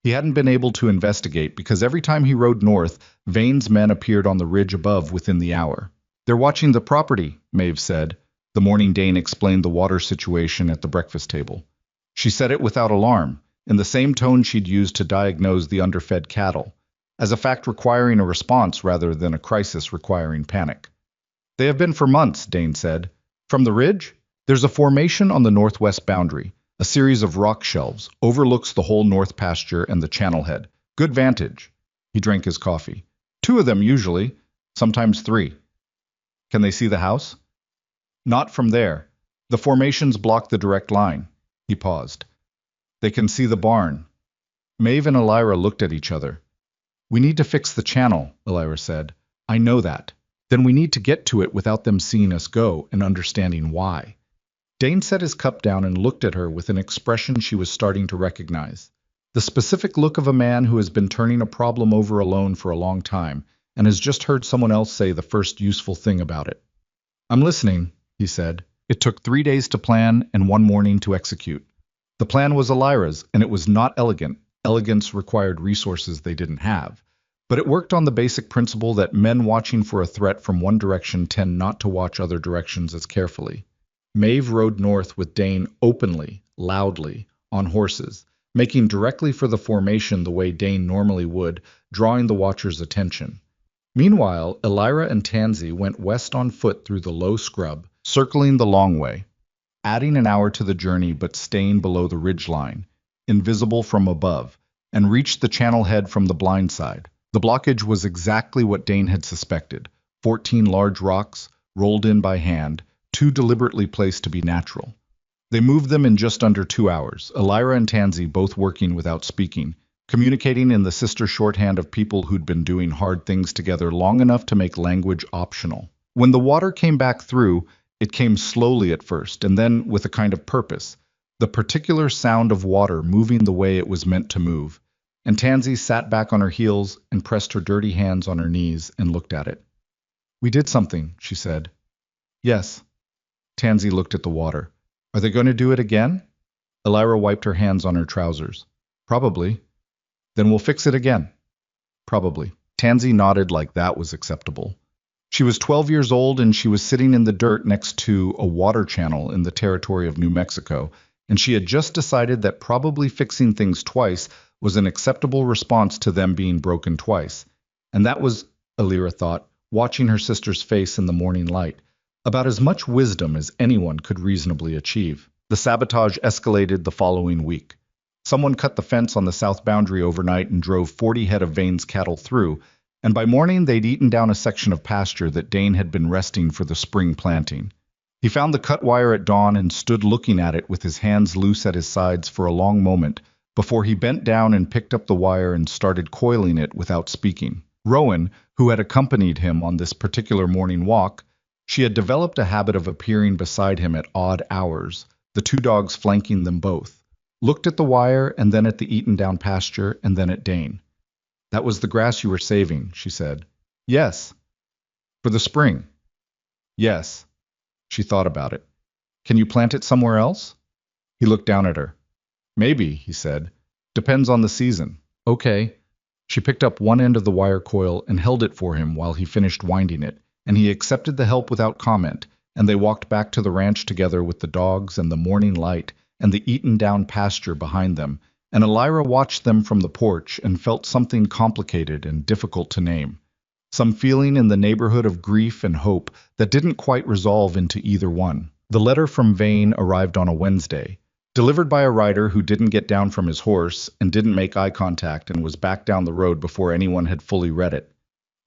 He hadn't been able to investigate because every time he rode north, Vane's men appeared on the ridge above within the hour. "They're watching the property," Maeve said, the morning Dane explained the water situation at the breakfast table. She said it without alarm, in the same tone she'd used to diagnose the underfed cattle, as a fact requiring a response rather than a crisis requiring panic. "They have been for months," Dane said. From the ridge, there's a formation on the northwest boundary. A series of rock shelves overlooks the whole north pasture and the channel head. Good vantage. He drank his coffee. Two of them usually, sometimes three. Can they see the house? Not from there. The formations block the direct line. He paused. They can see the barn. Maeve and Elira looked at each other. We need to fix the channel, Elira said. I know that. Then we need to get to it without them seeing us go and understanding why. Dane set his cup down and looked at her with an expression she was starting to recognize. The specific look of a man who has been turning a problem over alone for a long time and has just heard someone else say the first useful thing about it. I'm listening, he said. It took 3 days to plan and 1 morning to execute. The plan was Elira's, and it was not elegant. Elegance required resources they didn't have. But it worked on the basic principle that men watching for a threat from one direction tend not to watch other directions as carefully. Maeve rode north with Dane openly, loudly, on horses, making directly for the formation the way Dane normally would, drawing the watcher's attention. Meanwhile, Elira and Tansy went west on foot through the low scrub, circling the long way, adding an hour to the journey but staying below the ridge line, invisible from above, and reached the channel head from the blind side. The blockage was exactly what Dane had suspected. 14 large rocks, rolled in by hand, too deliberately placed to be natural. They moved them in just under 2 hours, Elira and Tansy both working without speaking, communicating in the sister shorthand of people who'd been doing hard things together long enough to make language optional. When the water came back through, it came slowly at first, and then with a kind of purpose, the particular sound of water moving the way it was meant to move. And Tansy sat back on her heels and pressed her dirty hands on her knees and looked at it. We did something, she said. Yes. Tansy looked at the water. Are they going to do it again? Elira wiped her hands on her trousers. Probably. Then we'll fix it again. Probably. Tansy nodded like that was acceptable. She was 12 years old and she was sitting in the dirt next to a water channel in the territory of New Mexico, and she had just decided that probably fixing things twice was an acceptable response to them being broken twice. And that was, Elira thought, watching her sister's face in the morning light, about as much wisdom as anyone could reasonably achieve. The sabotage escalated the following week. Someone cut the fence on the south boundary overnight and drove 40 head of Vane's cattle through, and by morning they'd eaten down a section of pasture that Dane had been resting for the spring planting. He found the cut wire at dawn and stood looking at it with his hands loose at his sides for a long moment, before he bent down and picked up the wire and started coiling it without speaking. Rowan, who had accompanied him on this particular morning walk, she had developed a habit of appearing beside him at odd hours, the 2 dogs flanking them both, looked at the wire and then at the eaten-down pasture and then at Dane. That was the grass you were saving, she said. Yes. For the spring. Yes. She thought about it. Can you plant it somewhere else? He looked down at her. Maybe, he said. Depends on the season. Okay. She picked up one end of the wire coil and held it for him while he finished winding it, and he accepted the help without comment, and they walked back to the ranch together with the dogs and the morning light and the eaten-down pasture behind them, and Elira watched them from the porch and felt something complicated and difficult to name. Some feeling in the neighborhood of grief and hope that didn't quite resolve into either one. The letter from Vane arrived on a Wednesday, delivered by a rider who didn't get down from his horse and didn't make eye contact and was back down the road before anyone had fully read it.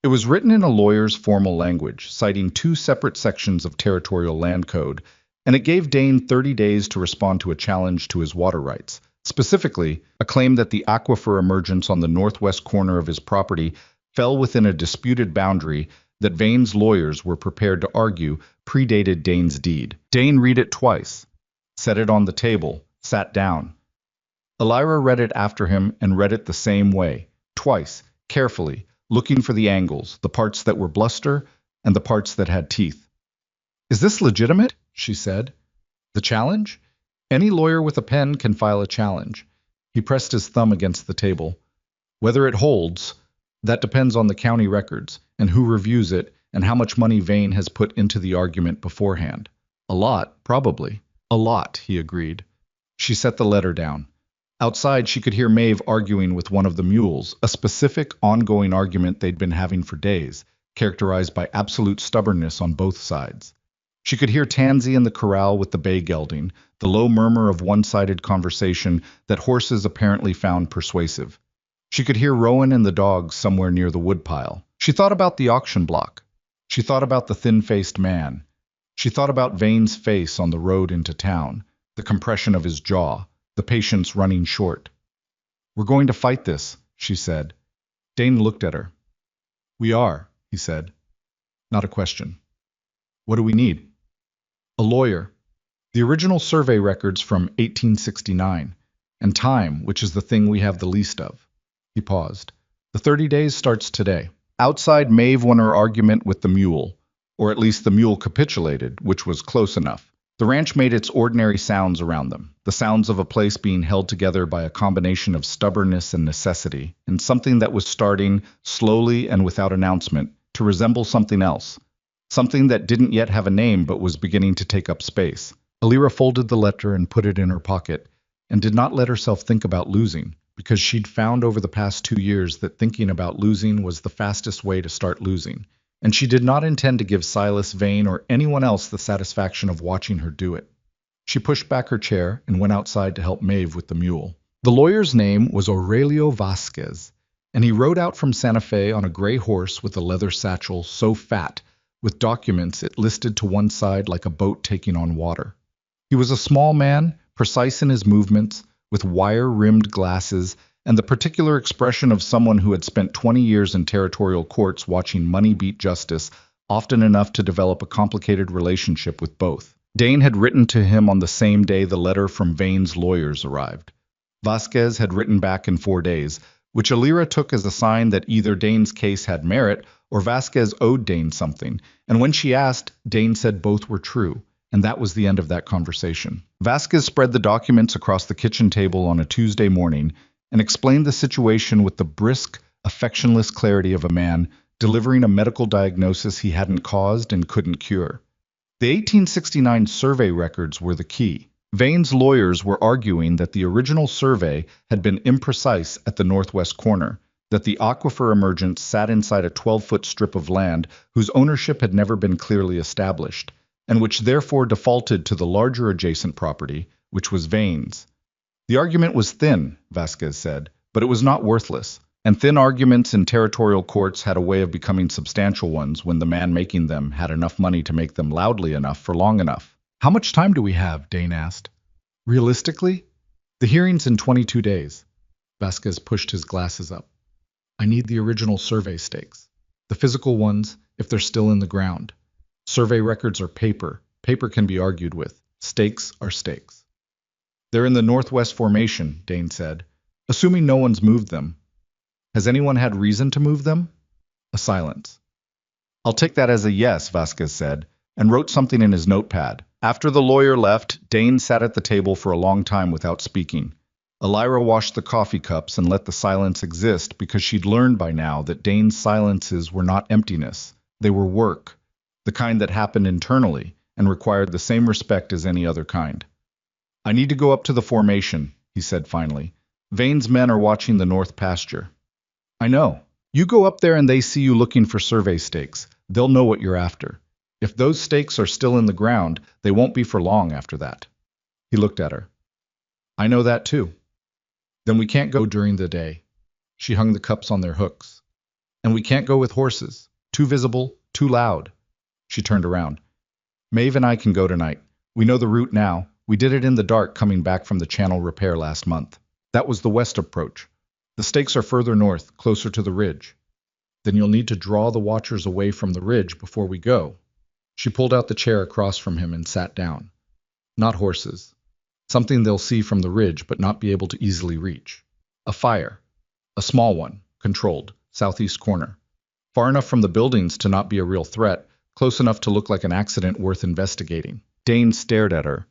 It was written in a lawyer's formal language, citing 2 separate sections of territorial land code, and it gave Dane 30 days to respond to a challenge to his water rights. Specifically, a claim that the aquifer emergence on the northwest corner of his property fell within a disputed boundary that Vane's lawyers were prepared to argue predated Dane's deed. Dane read it twice, set it on the table, sat down. Elira read it after him and read it the same way, twice, carefully, looking for the angles, the parts that were bluster and the parts that had teeth. Is this legitimate? She said. The challenge? Any lawyer with a pen can file a challenge. He pressed his thumb against the table. Whether it holds, that depends on the county records and who reviews it and how much money Vane has put into the argument beforehand. A lot, probably. A lot, he agreed. She set the letter down. Outside, she could hear Maeve arguing with one of the mules, a specific, ongoing argument they'd been having for days, characterized by absolute stubbornness on both sides. She could hear Tansy in the corral with the bay gelding, the low murmur of one-sided conversation that horses apparently found persuasive. She could hear Rowan and the dogs somewhere near the woodpile. She thought about the auction block. She thought about the thin-faced man. She thought about Vane's face on the road into town, the compression of his jaw, the patience running short. "We're going to fight this," she said. Dane looked at her. "We are," he said. Not a question. "What do we need?" "A lawyer. The original survey records from 1869, and time, which is the thing we have the least of." He paused. "The 30 days starts today." Outside, Maeve won her argument with the mule, or at least the mule capitulated, which was close enough. The ranch made its ordinary sounds around them, the sounds of a place being held together by a combination of stubbornness and necessity, and something that was starting, slowly and without announcement, to resemble something else. Something that didn't yet have a name but was beginning to take up space. Alira folded the letter and put it in her pocket, and did not let herself think about losing, because she'd found over the past 2 years that thinking about losing was the fastest way to start losing, and she did not intend to give Silas Vane or anyone else the satisfaction of watching her do it. She pushed back her chair and went outside to help Maeve with the mule. The lawyer's name was Aurelio Vasquez, and he rode out from Santa Fe on a gray horse with a leather satchel so fat, with documents it listed to one side like a boat taking on water. He was a small man, precise in his movements, with wire-rimmed glasses, and the particular expression of someone who had spent 20 years in territorial courts watching money beat justice, often enough to develop a complicated relationship with both. Dane had written to him on the same day the letter from Vane's lawyers arrived. Vasquez had written back in 4 days, which Alira took as a sign that either Dane's case had merit or Vasquez owed Dane something, and when she asked, Dane said both were true, and that was the end of that conversation. Vasquez spread the documents across the kitchen table on a Tuesday morning and explained the situation with the brisk, affectionless clarity of a man delivering a medical diagnosis he hadn't caused and couldn't cure. The 1869 survey records were the key. Vane's lawyers were arguing that the original survey had been imprecise at the northwest corner, that the aquifer emergence sat inside a 12-foot strip of land whose ownership had never been clearly established, and which therefore defaulted to the larger adjacent property, which was Vane's. The argument was thin, Vasquez said, but it was not worthless, and thin arguments in territorial courts had a way of becoming substantial ones when the man making them had enough money to make them loudly enough for long enough. "How much time do we have?" Dane asked. "Realistically? The hearing's in 22 days. Vasquez pushed his glasses up. "I need the original survey stakes. The physical ones, if they're still in the ground. Survey records are paper. Paper can be argued with. Stakes are stakes." "They're in the Northwest Formation," Dane said, "assuming no one's moved them. Has anyone had reason to move them?" A silence. "I'll take that as a yes," Vasquez said, and wrote something in his notepad. After the lawyer left, Dane sat at the table for a long time without speaking. Alira washed the coffee cups and let the silence exist because she'd learned by now that Dane's silences were not emptiness. They were work, the kind that happened internally and required the same respect as any other kind. "I need to go up to the formation," he said finally. "Vane's men are watching the north pasture." "I know. You go up there and they see you looking for survey stakes. They'll know what you're after. If those stakes are still in the ground, they won't be for long after that." He looked at her. "I know that too." "Then we can't go during the day." She hung the cups on their hooks. "And we can't go with horses. Too visible, too loud." She turned around. "Maeve and I can go tonight. We know the route now. We did it in the dark coming back from the channel repair last month. That was the west approach. The stakes are further north, closer to the ridge." "Then you'll need to draw the watchers away from the ridge before we go." She pulled out the chair across from him and sat down. "Not horses. Something they'll see from the ridge but not be able to easily reach. A fire. A small one, controlled, southeast corner. Far enough from the buildings to not be a real threat, close enough to look like an accident worth investigating." Dane stared at her.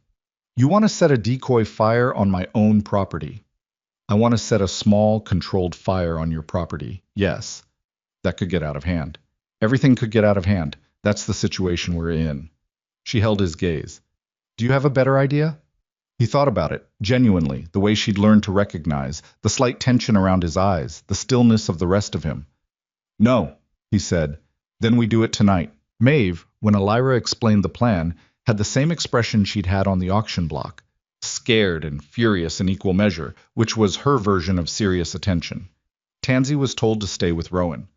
"You want to set a decoy fire on my own property?" "I want to set a small, controlled fire on your property, yes. That could get out of hand. Everything could get out of hand. That's the situation we're in." She held his gaze. "Do you have a better idea?" He thought about it, genuinely, the way she'd learned to recognize, the slight tension around his eyes, the stillness of the rest of him. "No," he said. "Then we do it tonight." Maeve, when Elira explained the plan, had the same expression she'd had on the auction block, scared and furious in equal measure, which was her version of serious attention. Tansy was told to stay with Rowan.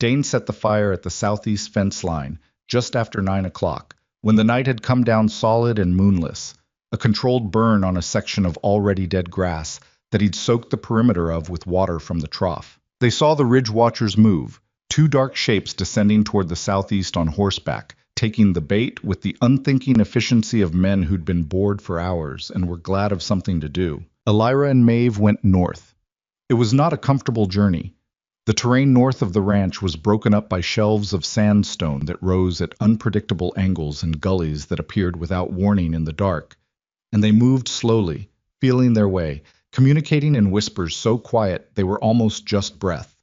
Dane set the fire at the southeast fence line just after 9 o'clock, when the night had come down solid and moonless, a controlled burn on a section of already dead grass that he'd soaked the perimeter of with water from the trough. They saw the ridge watchers move, two dark shapes descending toward the southeast on horseback, taking the bait with the unthinking efficiency of men who'd been bored for hours and were glad of something to do. Elira and Maeve went north. It was not a comfortable journey. The terrain north of the ranch was broken up by shelves of sandstone that rose at unpredictable angles and gullies that appeared without warning in the dark, and they moved slowly, feeling their way, communicating in whispers so quiet they were almost just breath.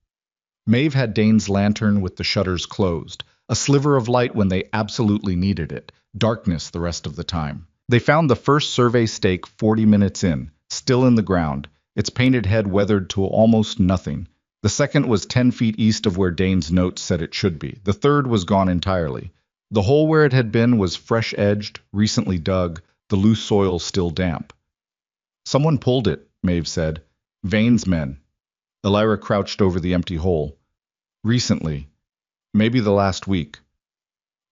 Maeve had Dane's lantern with the shutters closed, a sliver of light when they absolutely needed it, darkness the rest of the time. They found the first survey stake 40 minutes in, still in the ground, its painted head weathered to almost nothing. The second was 10 feet east of where Dane's notes said it should be. The third was gone entirely. The hole where it had been was fresh-edged, recently dug, the loose soil still damp. "Someone pulled it," Maeve said. "Vane's men." Elira crouched over the empty hole. "Recently. Maybe the last week."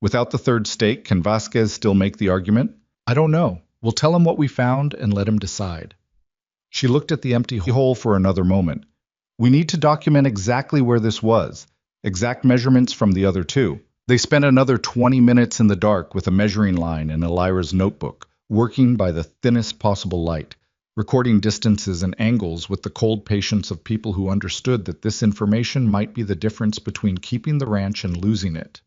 "Without the third stake, can Vasquez still make the argument?" "I don't know. We'll tell him what we found and let him decide." She looked at the empty hole for another moment. "We need to document exactly where this was, exact measurements from the other two." They spent another 20 minutes in the dark with a measuring line in Elira's notebook, working by the thinnest possible light, recording distances and angles with the cold patience of people who understood that this information might be the difference between keeping the ranch and losing it.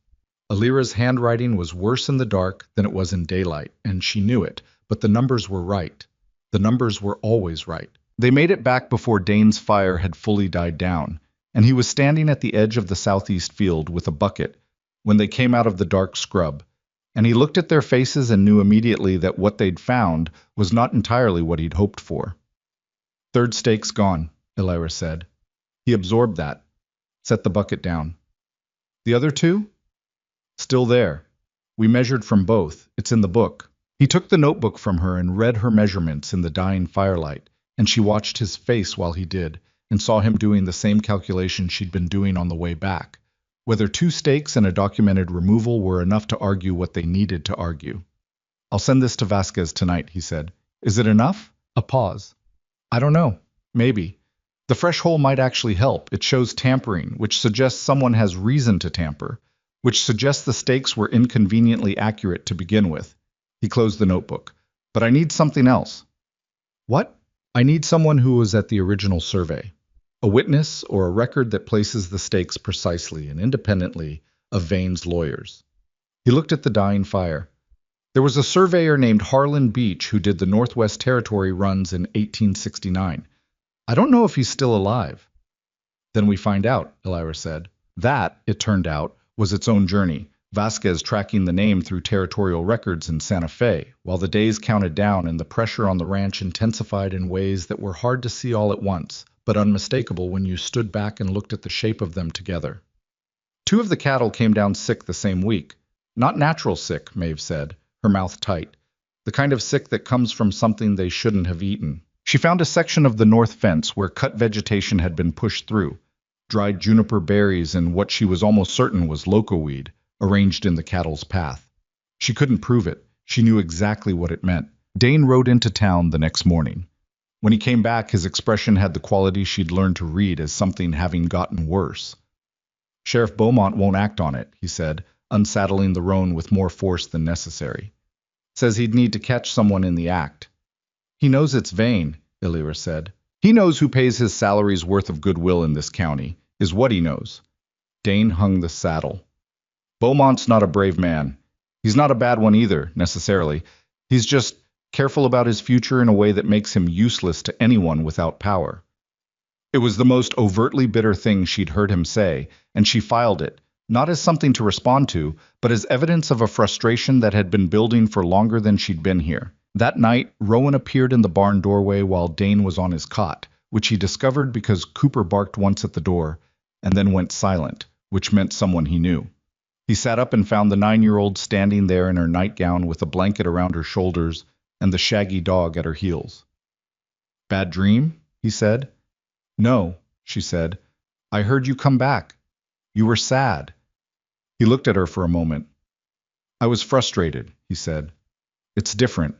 Elira's handwriting was worse in the dark than it was in daylight, and she knew it, but the numbers were right. The numbers were always right. They made it back before Dane's fire had fully died down, and he was standing at the edge of the southeast field with a bucket when they came out of the dark scrub, and he looked at their faces and knew immediately that what they'd found was not entirely what he'd hoped for. "Third stake's gone," Elira said. He absorbed that, set the bucket down. "The other two?" "Still there. We measured from both. It's in the book." He took the notebook from her and read her measurements in the dying firelight, and she watched his face while he did, and saw him doing the same calculation she'd been doing on the way back. Whether 2 stakes and a documented removal were enough to argue what they needed to argue. "I'll send this to Vasquez tonight," he said. "Is it enough?" A pause. "I don't know. Maybe. The fresh hole might actually help. It shows tampering, which suggests someone has reason to tamper, which suggests the stakes were inconveniently accurate to begin with." He closed the notebook. "But I need something else." "What?" "I need someone who was at the original survey. A witness or a record that places the stakes precisely and independently of Vane's lawyers." He looked at the dying fire. "There was a surveyor named Harlan Beach who did the Northwest Territory runs in 1869. I don't know if he's still alive." "Then we find out," Elira said. That, it turned out, was its own journey. Vasquez tracking the name through territorial records in Santa Fe, while the days counted down and the pressure on the ranch intensified in ways that were hard to see all at once, but unmistakable when you stood back and looked at the shape of them together. 2 of the cattle came down sick the same week. Not natural sick, Maeve said, her mouth tight. The kind of sick that comes from something they shouldn't have eaten. She found a section of the north fence where cut vegetation had been pushed through, dried juniper berries and what she was almost certain was locoweed, arranged in the cattle's path. She couldn't prove it. She knew exactly what it meant. Dane rode into town the next morning. When he came back, his expression had the quality she'd learned to read as something having gotten worse. "Sheriff Beaumont won't act on it," he said, unsaddling the roan with more force than necessary. "Says he'd need to catch someone in the act." "He knows it's Vane," Elira said. "He knows who pays his salary's worth of goodwill in this county, is what he knows." Dane hung the saddle. "Beaumont's not a brave man. He's not a bad one either, necessarily. He's just careful about his future in a way that makes him useless to anyone without power." It was the most overtly bitter thing she'd heard him say, and she filed it, not as something to respond to, but as evidence of a frustration that had been building for longer than she'd been here. That night, Rowan appeared in the barn doorway while Dane was on his cot, which he discovered because Cooper barked once at the door, and then went silent, which meant someone he knew. He sat up and found the 9-year-old standing there in her nightgown with a blanket around her shoulders and the shaggy dog at her heels. "Bad dream?" he said. "No," she said. "I heard you come back. You were sad." He looked at her for a moment. "I was frustrated," he said. "It's different."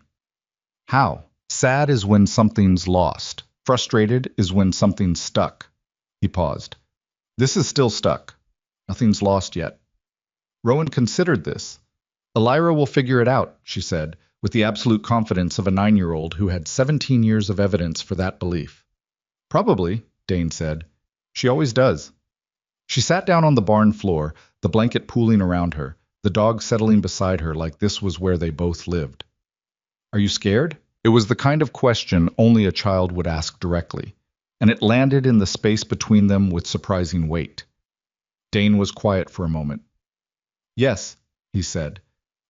"How?" "Sad is when something's lost. Frustrated is when something's stuck." He paused. "This is still stuck. Nothing's lost yet." Rowan considered this. "Elira will figure it out," she said, with the absolute confidence of a 9-year-old who had 17 years of evidence for that belief. "Probably," Dane said. "She always does." She sat down on the barn floor, the blanket pooling around her, the dog settling beside her like this was where they both lived. "Are you scared?" It was the kind of question only a child would ask directly, and it landed in the space between them with surprising weight. Dane was quiet for a moment. "Yes," he said,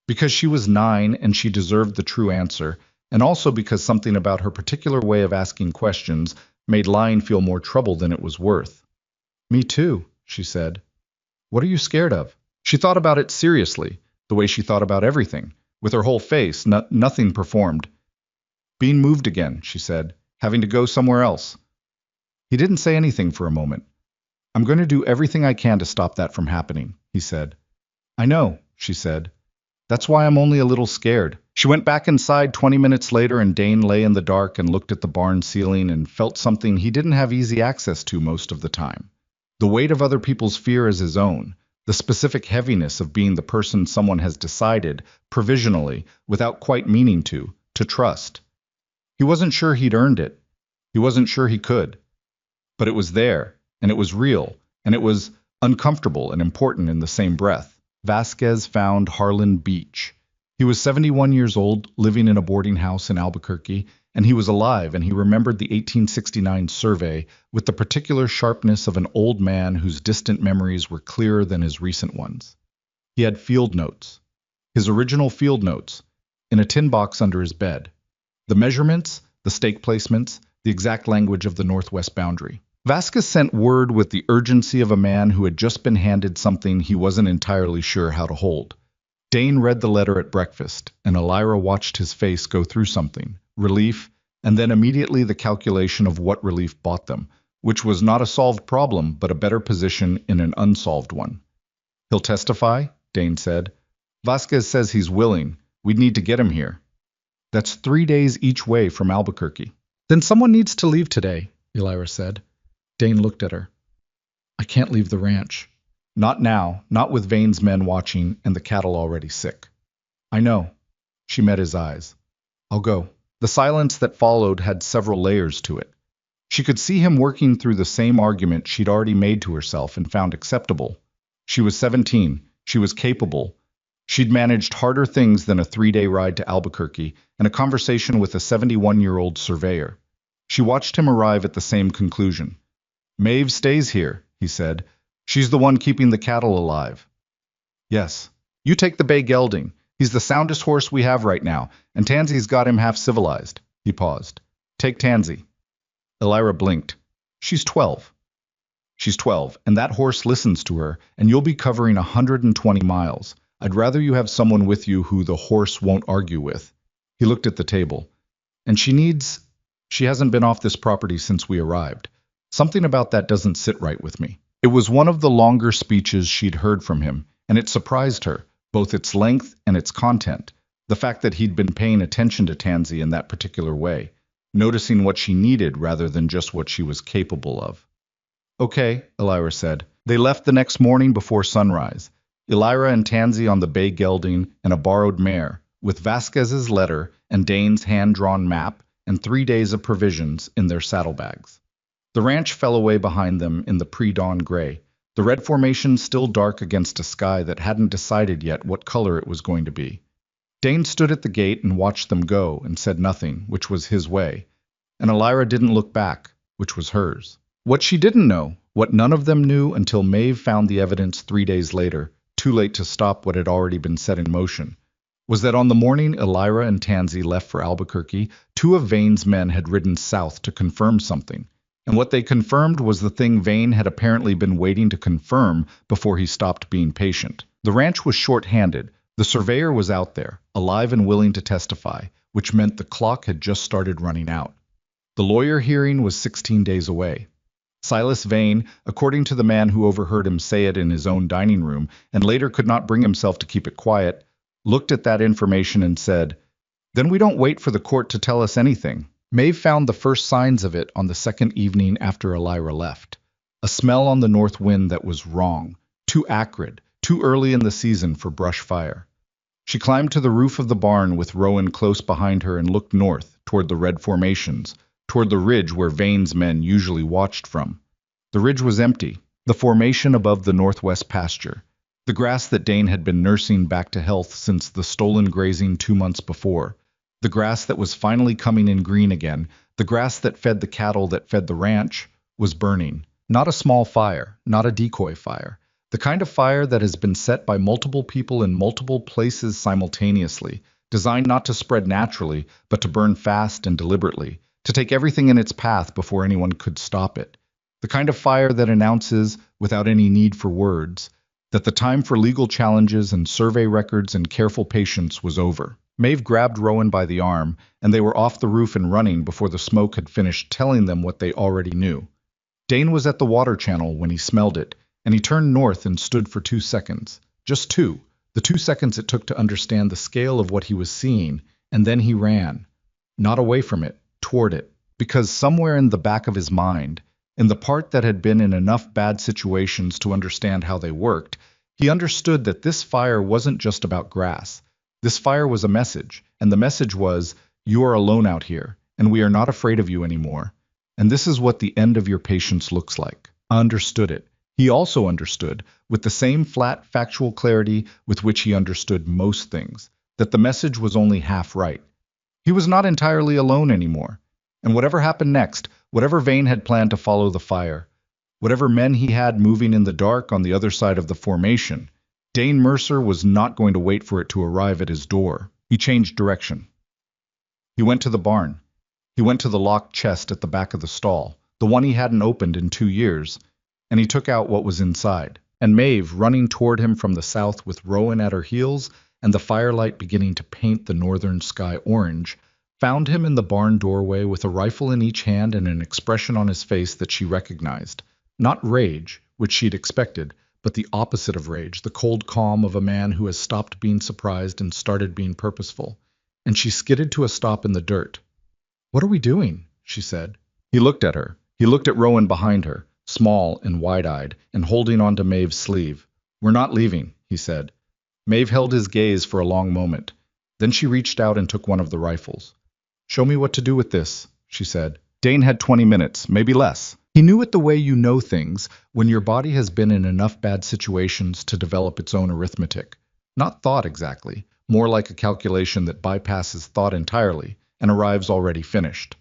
because she was 9 and she deserved the true answer, and also because something about her particular way of asking questions made lying feel more trouble than it was worth. "Me too," she said. "What are you scared of?" She thought about it seriously, the way she thought about everything, with her whole face, nothing performed. "Being moved again," she said, "having to go somewhere else." He didn't say anything for a moment. "I'm going to do everything I can to stop that from happening," he said. "I know," she said. "That's why I'm only a little scared." She went back inside 20 minutes later and Dane lay in the dark and looked at the barn ceiling and felt something he didn't have easy access to most of the time. The weight of other people's fear as his own, the specific heaviness of being the person someone has decided, provisionally, without quite meaning to trust. He wasn't sure he'd earned it. He wasn't sure he could. But it was there, and it was real, and it was uncomfortable and important in the same breath. Vasquez found Harlan Beach. He was 71 years old, living in a boarding house in Albuquerque, and he was alive, and he remembered the 1869 survey with the particular sharpness of an old man whose distant memories were clearer than his recent ones. He had field notes, his original field notes, in a tin box under his bed. The measurements, the stake placements, the exact language of the northwest boundary. Vasquez sent word with the urgency of a man who had just been handed something he wasn't entirely sure how to hold. Dane read the letter at breakfast, and Elira watched his face go through something, relief, and then immediately the calculation of what relief bought them, which was not a solved problem, but a better position in an unsolved one. "He'll testify?" Dane said. "Vasquez says he's willing. We'd need to get him here." "That's 3 days each way from Albuquerque." "Then someone needs to leave today," Elira said. Dane looked at her. "I can't leave the ranch." "Not now, not with Vane's men watching and the cattle already sick." "I know." She met his eyes. "I'll go." The silence that followed had several layers to it. She could see him working through the same argument she'd already made to herself and found acceptable. She was 17. She was capable. She'd managed harder things than a 3-day ride to Albuquerque and a conversation with a 71-year-old surveyor. She watched him arrive at the same conclusion. "Maeve stays here," he said. "She's the one keeping the cattle alive." "Yes. You take the bay gelding. He's the soundest horse we have right now, and Tansy's got him half civilized." He paused. "Take Tansy." Elira blinked. "She's 12. She's 12, and that horse listens to her, and you'll be covering 120 miles. I'd rather you have someone with you who the horse won't argue with." He looked at the table. "And she hasn't been off this property since we arrived. Something about that doesn't sit right with me." It was one of the longer speeches she'd heard from him, and it surprised her, both its length and its content, the fact that he'd been paying attention to Tansy in that particular way, noticing what she needed rather than just what she was capable of. "Okay," Elira said. They left the next morning before sunrise, Elira and Tansy on the bay gelding and a borrowed mare, with Vasquez's letter and Dane's hand-drawn map and 3 days of provisions in their saddlebags. The ranch fell away behind them in the pre-dawn gray, the red formation still dark against a sky that hadn't decided yet what color it was going to be. Dane stood at the gate and watched them go and said nothing, which was his way, and Elira didn't look back, which was hers. What she didn't know, what none of them knew until Maeve found the evidence 3 days later, too late to stop what had already been set in motion, was that on the morning Elira and Tansy left for Albuquerque, 2 of Vane's men had ridden south to confirm something. And what they confirmed was the thing Vane had apparently been waiting to confirm before he stopped being patient. The ranch was short-handed. The surveyor was out there, alive and willing to testify, which meant the clock had just started running out. The lawyer hearing was 16 days away. Silas Vane, according to the man who overheard him say it in his own dining room and later could not bring himself to keep it quiet, looked at that information and said, "Then we don't wait for the court to tell us anything." Maeve found the first signs of it on the second evening after Elira left. A smell on the north wind that was wrong, too acrid, too early in the season for brush fire. She climbed to the roof of the barn with Rowan close behind her and looked north, toward the red formations, toward the ridge where Vane's men usually watched from. The ridge was empty, the formation above the northwest pasture, the grass that Dane had been nursing back to health since the stolen grazing 2 months before, the grass that was finally coming in green again, the grass that fed the cattle that fed the ranch, was burning. Not a small fire, not a decoy fire. The kind of fire that has been set by multiple people in multiple places simultaneously, designed not to spread naturally, but to burn fast and deliberately, to take everything in its path before anyone could stop it. The kind of fire that announces, without any need for words, that the time for legal challenges and survey records and careful patience was over. Maeve grabbed Rowan by the arm, and they were off the roof and running before the smoke had finished telling them what they already knew. Dane was at the water channel when he smelled it, and he turned north and stood for 2 seconds. Just 2. The 2 seconds it took to understand the scale of what he was seeing, and then he ran. Not away from it, toward it, because somewhere in the back of his mind, in the part that had been in enough bad situations to understand how they worked, he understood that this fire wasn't just about grass. This fire was a message, and the message was, "You are alone out here, and we are not afraid of you anymore. And this is what the end of your patience looks like." I understood it. He also understood, with the same flat, factual clarity with which he understood most things, that the message was only half right. He was not entirely alone anymore. And whatever happened next, whatever Vane had planned to follow the fire, whatever men he had moving in the dark on the other side of the formation, Dane Mercer was not going to wait for it to arrive at his door. He changed direction. He went to the barn. He went to the locked chest at the back of the stall, the one he hadn't opened in 2 years, and he took out what was inside. And Maeve, running toward him from the south with Rowan at her heels and the firelight beginning to paint the northern sky orange, found him in the barn doorway with a rifle in each hand and an expression on his face that she recognized. Not rage, which she'd expected, but the opposite of rage, the cold calm of a man who has stopped being surprised and started being purposeful. And she skidded to a stop in the dirt. "What are we doing?" she said. He looked at her. He looked at Rowan behind her, small and wide-eyed, and holding onto Maeve's sleeve. "We're not leaving," he said. Maeve held his gaze for a long moment. Then she reached out and took one of the rifles. "Show me what to do with this," she said. Dane had 20 minutes, maybe less. He knew it the way you know things, when your body has been in enough bad situations to develop its own arithmetic. Not thought exactly, more like a calculation that bypasses thought entirely and arrives already finished.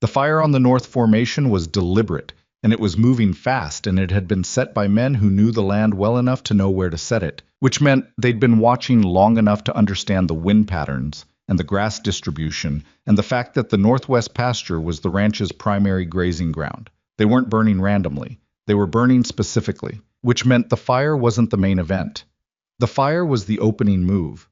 The fire on the North Formation was deliberate, and it was moving fast, and it had been set by men who knew the land well enough to know where to set it, which meant they'd been watching long enough to understand the wind patterns and the grass distribution and the fact that the northwest pasture was the ranch's primary grazing ground. They weren't burning randomly. They were burning specifically, which meant the fire wasn't the main event. The fire was the opening move.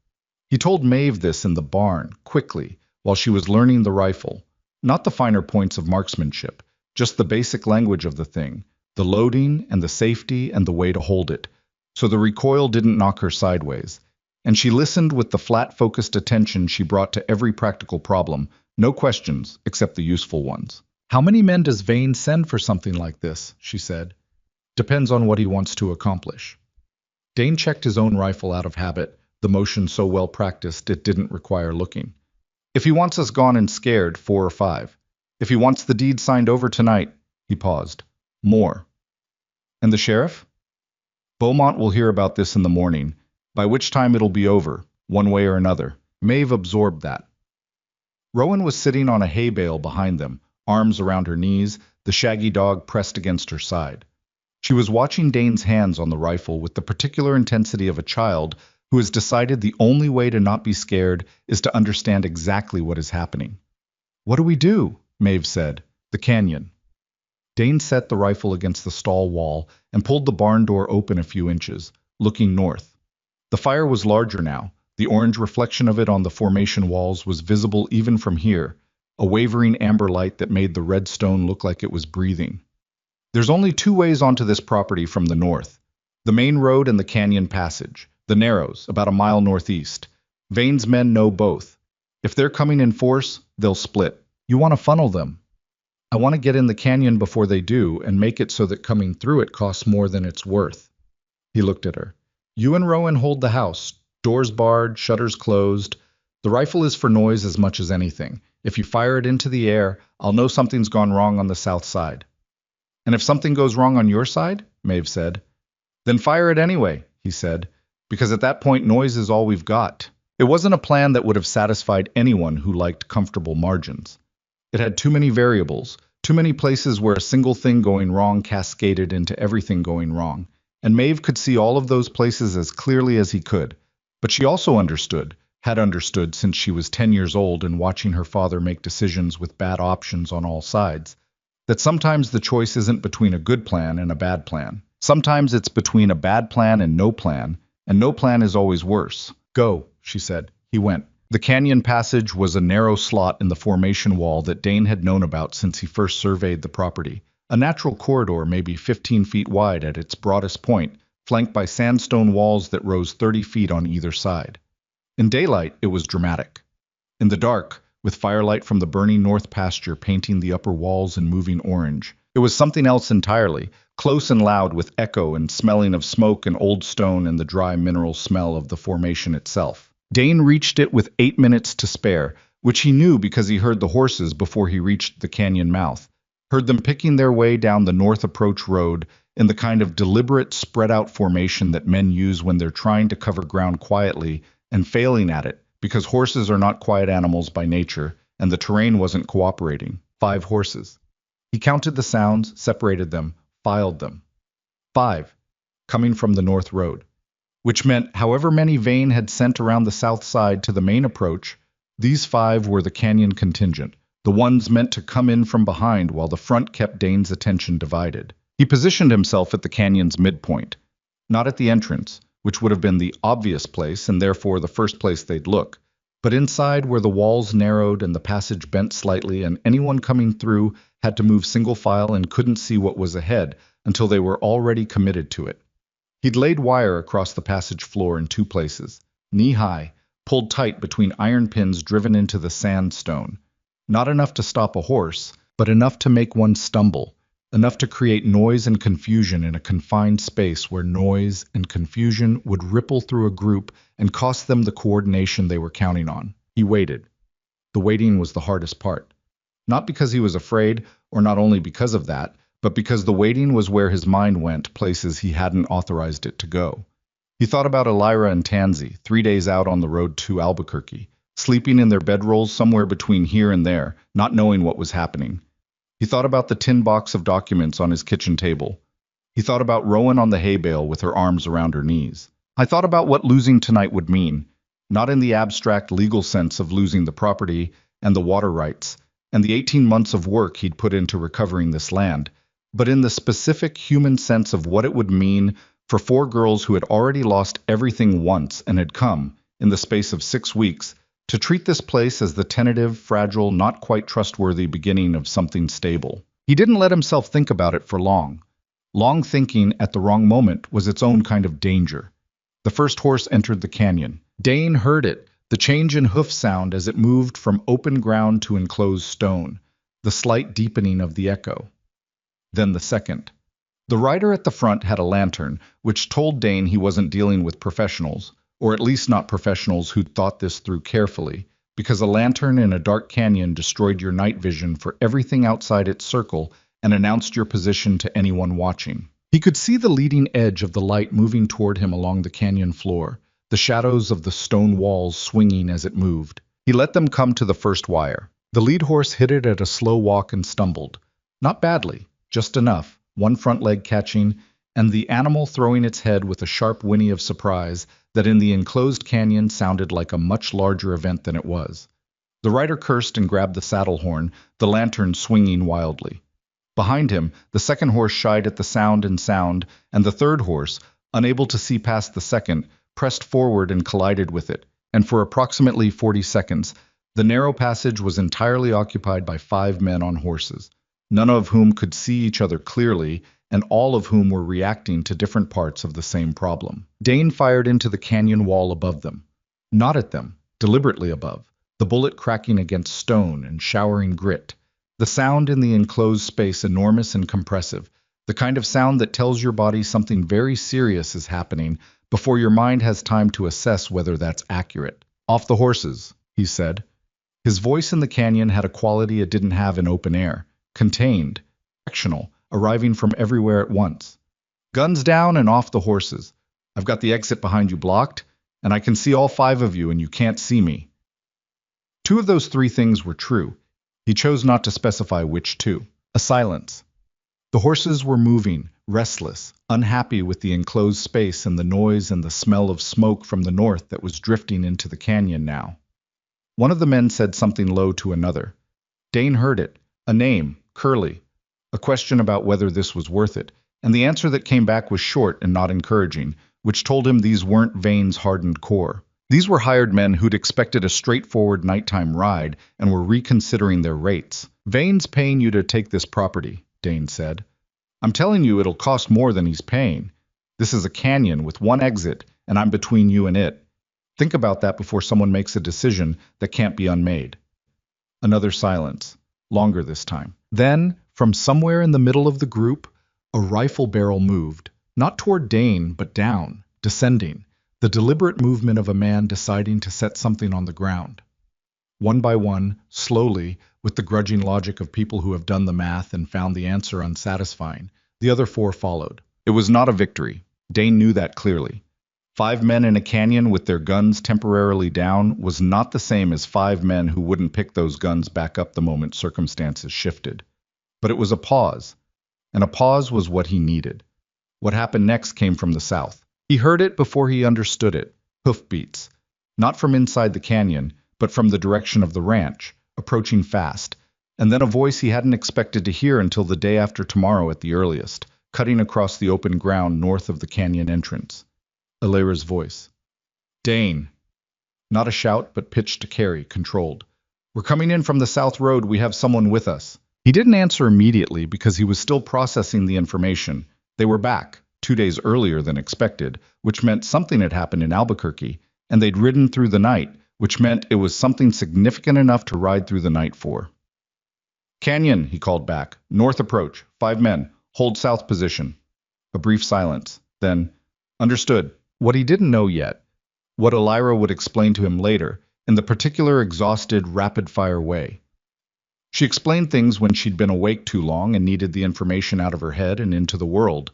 He told Maeve this in the barn, quickly, while she was learning the rifle. Not the finer points of marksmanship, just the basic language of the thing, the loading and the safety and the way to hold it. So the recoil didn't knock her sideways. And she listened with the flat-focused attention she brought to every practical problem, no questions except the useful ones. "How many men does Vane send for something like this?" she said. "Depends on what he wants to accomplish." Dane checked his own rifle out of habit, the motion so well practiced it didn't require looking. "If he wants us gone and scared, 4 or 5. If he wants the deed signed over tonight," he paused. "More." "And the sheriff?" "Beaumont will hear about this in the morning, by which time it'll be over, one way or another." Maeve absorbed that. Rowan was sitting on a hay bale behind them, arms around her knees, the shaggy dog pressed against her side. She was watching Dane's hands on the rifle with the particular intensity of a child who has decided the only way to not be scared is to understand exactly what is happening. "What do we do?" Maeve said. "The canyon." Dane set the rifle against the stall wall and pulled the barn door open a few inches, looking north. The fire was larger now. The orange reflection of it on the formation walls was visible even from here, a wavering amber light that made the red stone look like it was breathing. There's only two ways onto this property from the north: the main road and the canyon passage, the narrows, about a mile northeast. Vane's men know both. If they're coming in force, they'll split. You want to funnel them. I want to get in the canyon before they do and make it so that coming through it costs more than it's worth. He looked at her. You and Rowan hold the house. Doors barred, shutters closed. The rifle is for noise as much as anything. If you fire it into the air, I'll know something's gone wrong on the south side. And if something goes wrong on your side, Maeve said, then fire it anyway, he said, because at that point noise is all we've got. It wasn't a plan that would have satisfied anyone who liked comfortable margins. It had too many variables, too many places where a single thing going wrong cascaded into everything going wrong, and Maeve could see all of those places as clearly as he could. But she also understood, had understood since she was 10 years old and watching her father make decisions with bad options on all sides, that sometimes the choice isn't between a good plan and a bad plan. Sometimes it's between a bad plan and no plan is always worse. Go, she said. He went. The canyon passage was a narrow slot in the formation wall that Dane had known about since he first surveyed the property. A natural corridor maybe 15 feet wide at its broadest point, flanked by sandstone walls that rose 30 feet on either side. In daylight, it was dramatic. In the dark, with firelight from the burning north pasture painting the upper walls in moving orange, it was something else entirely, close and loud with echo and smelling of smoke and old stone and the dry mineral smell of the formation itself. Dane reached it with 8 minutes to spare, which he knew because he heard the horses before he reached the canyon mouth, heard them picking their way down the north approach road in the kind of deliberate spread-out formation that men use when they're trying to cover ground quietly and failing at it because horses are not quiet animals by nature and the terrain wasn't cooperating. 5 horses. He counted the sounds, separated them, filed them. 5, coming from the north road. Which meant however many Vane had sent around the south side to the main approach, these 5 were the canyon contingent, the ones meant to come in from behind while the front kept Dane's attention divided. He positioned himself at the canyon's midpoint, not at the entrance, which would have been the obvious place and therefore the first place they'd look, but inside where the walls narrowed and the passage bent slightly and anyone coming through had to move single file and couldn't see what was ahead until they were already committed to it. He'd laid wire across the passage floor in 2 places, knee-high, pulled tight between iron pins driven into the sandstone. Not enough to stop a horse, but enough to make one stumble, enough to create noise and confusion in a confined space where noise and confusion would ripple through a group and cost them the coordination they were counting on. He waited. The waiting was the hardest part. Not because he was afraid, or not only because of that, but because the waiting was where his mind went, places he hadn't authorized it to go. He thought about Elira and Tansy, 3 days out on the road to Albuquerque, sleeping in their bedrolls somewhere between here and there, not knowing what was happening. He thought about the tin box of documents on his kitchen table. He thought about Rowan on the hay bale with her arms around her knees. I thought about what losing tonight would mean, not in the abstract legal sense of losing the property and the water rights, and the 18 months of work he'd put into recovering this land, but in the specific human sense of what it would mean for 4 girls who had already lost everything once and had come, in the space of 6 weeks, to treat this place as the tentative, fragile, not quite trustworthy beginning of something stable. He didn't let himself think about it for long. Long thinking at the wrong moment was its own kind of danger. The first horse entered the canyon. Dane heard it, the change in hoof sound as it moved from open ground to enclosed stone, the slight deepening of the echo. Then the second. The rider at the front had a lantern, which told Dane he wasn't dealing with professionals, or at least not professionals who'd thought this through carefully, because a lantern in a dark canyon destroyed your night vision for everything outside its circle and announced your position to anyone watching. He could see the leading edge of the light moving toward him along the canyon floor, the shadows of the stone walls swinging as it moved. He let them come to the first wire. The lead horse hit it at a slow walk and stumbled. Not badly. Just enough, one front leg catching, and the animal throwing its head with a sharp whinny of surprise that in the enclosed canyon sounded like a much larger event than it was. The rider cursed and grabbed the saddle horn, the lantern swinging wildly. Behind him, the second horse shied at the sound, and the third horse, unable to see past the second, pressed forward and collided with it, and for approximately 40 seconds, the narrow passage was entirely occupied by 5 men on horses, none of whom could see each other clearly, and all of whom were reacting to different parts of the same problem. Dane fired into the canyon wall above them. Not at them, deliberately above, the bullet cracking against stone and showering grit. The sound in the enclosed space enormous and compressive, the kind of sound that tells your body something very serious is happening before your mind has time to assess whether that's accurate. "Off the horses," he said. His voice in the canyon had a quality it didn't have in open air, contained, directional, arriving from everywhere at once. "Guns down and off the horses. I've got the exit behind you blocked, and I can see all 5 of you and you can't see me." 2 of those 3 things were true. He chose not to specify which 2. A silence. The horses were moving, restless, unhappy with the enclosed space and the noise and the smell of smoke from the north that was drifting into the canyon now. One of the men said something low to another. Dane heard it, a name, Curly, a question about whether this was worth it, and the answer that came back was short and not encouraging, which told him these weren't Vane's hardened core. These were hired men who'd expected a straightforward nighttime ride and were reconsidering their rates. "Vane's paying you to take this property," Dane said. "I'm telling you it'll cost more than he's paying. This is a canyon with 1 exit, and I'm between you and it. Think about that before someone makes a decision that can't be unmade." Another silence, longer this time. Then, from somewhere in the middle of the group, a rifle barrel moved, not toward Dane, but down, descending, the deliberate movement of a man deciding to set something on the ground. One by one, slowly, with the grudging logic of people who have done the math and found the answer unsatisfying, the other 4 followed. It was not a victory. Dane knew that clearly. 5 men in a canyon with their guns temporarily down was not the same as 5 men who wouldn't pick those guns back up the moment circumstances shifted. But it was a pause, and a pause was what he needed. What happened next came from the south. He heard it before he understood it, hoofbeats, not from inside the canyon, but from the direction of the ranch, approaching fast, and then a voice he hadn't expected to hear until the day after tomorrow at the earliest, cutting across the open ground north of the canyon entrance. Alira's voice. "Dane." Not a shout, but pitched to carry, controlled. "We're coming in from the south road. We have someone with us." He didn't answer immediately because he was still processing the information. They were back, 2 days earlier than expected, which meant something had happened in Albuquerque, and they'd ridden through the night, which meant it was something significant enough to ride through the night for. "Canyon," he called back. "North approach. 5 men. Hold south position." A brief silence. Then, "Understood." What he didn't know yet, what Alira would explain to him later, in the particular exhausted, rapid-fire way. She explained things when she'd been awake too long and needed the information out of her head and into the world,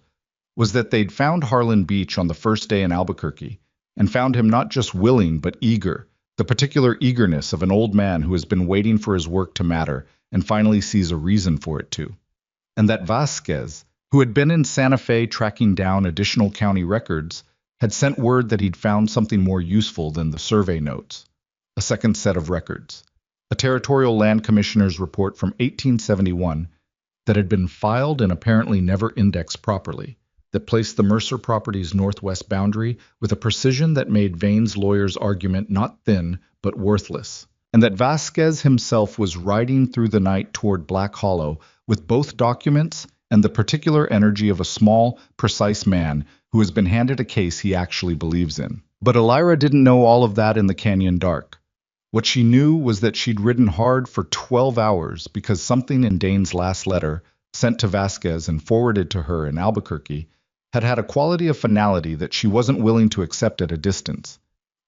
was that they'd found Harlan Beach on the first day in Albuquerque, and found him not just willing but eager, the particular eagerness of an old man who has been waiting for his work to matter and finally sees a reason for it to. And that Vasquez, who had been in Santa Fe tracking down additional county records, had sent word that he'd found something more useful than the survey notes. A second set of records. A territorial land commissioner's report from 1871 that had been filed and apparently never indexed properly, that placed the Mercer property's northwest boundary with a precision that made Vane's lawyer's argument not thin, but worthless, and that Vasquez himself was riding through the night toward Black Hollow with both documents and the particular energy of a small, precise man who has been handed a case he actually believes in. But Alira didn't know all of that in the canyon dark. What she knew was that she'd ridden hard for 12 hours because something in Dane's last letter, sent to Vasquez and forwarded to her in Albuquerque, had had a quality of finality that she wasn't willing to accept at a distance.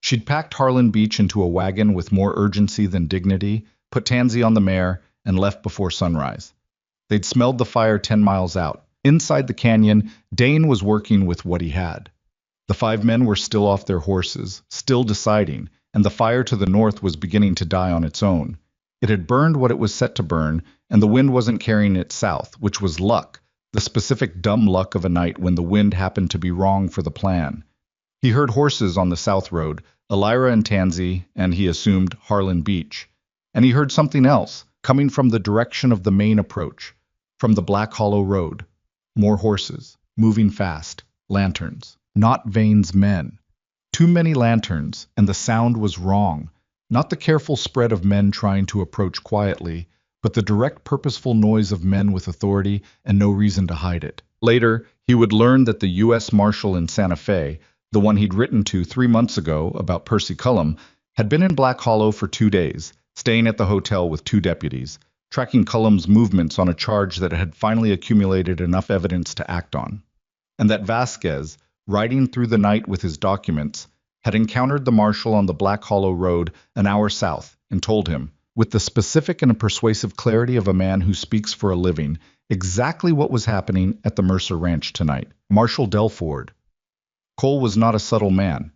She'd packed Harlan Beach into a wagon with more urgency than dignity, put Tansy on the mare, and left before sunrise. They'd smelled the fire 10 miles out. Inside the canyon, Dane was working with what he had. The 5 men were still off their horses, still deciding, and the fire to the north was beginning to die on its own. It had burned what it was set to burn, and the wind wasn't carrying it south, which was luck, the specific dumb luck of a night when the wind happened to be wrong for the plan. He heard horses on the south road, Alira and Tansy, and he assumed Harlan Beach. And he heard something else, coming from the direction of the main approach, from the Black Hollow Road. More horses, moving fast, lanterns, not Vane's men. Too many lanterns, and the sound was wrong. Not the careful spread of men trying to approach quietly, but the direct purposeful noise of men with authority and no reason to hide it. Later, he would learn that the U.S. Marshal in Santa Fe, the one he'd written to 3 months ago about Percy Cullum, had been in Black Hollow for 2 days, staying at the hotel with 2 deputies, tracking Cullum's movements on a charge that had finally accumulated enough evidence to act on. And that Vasquez, riding through the night with his documents, had encountered the marshal on the Black Hollow Road an hour south and told him, with the specific and persuasive clarity of a man who speaks for a living, exactly what was happening at the Mercer Ranch tonight. Marshal Delford. Cole was not a subtle man.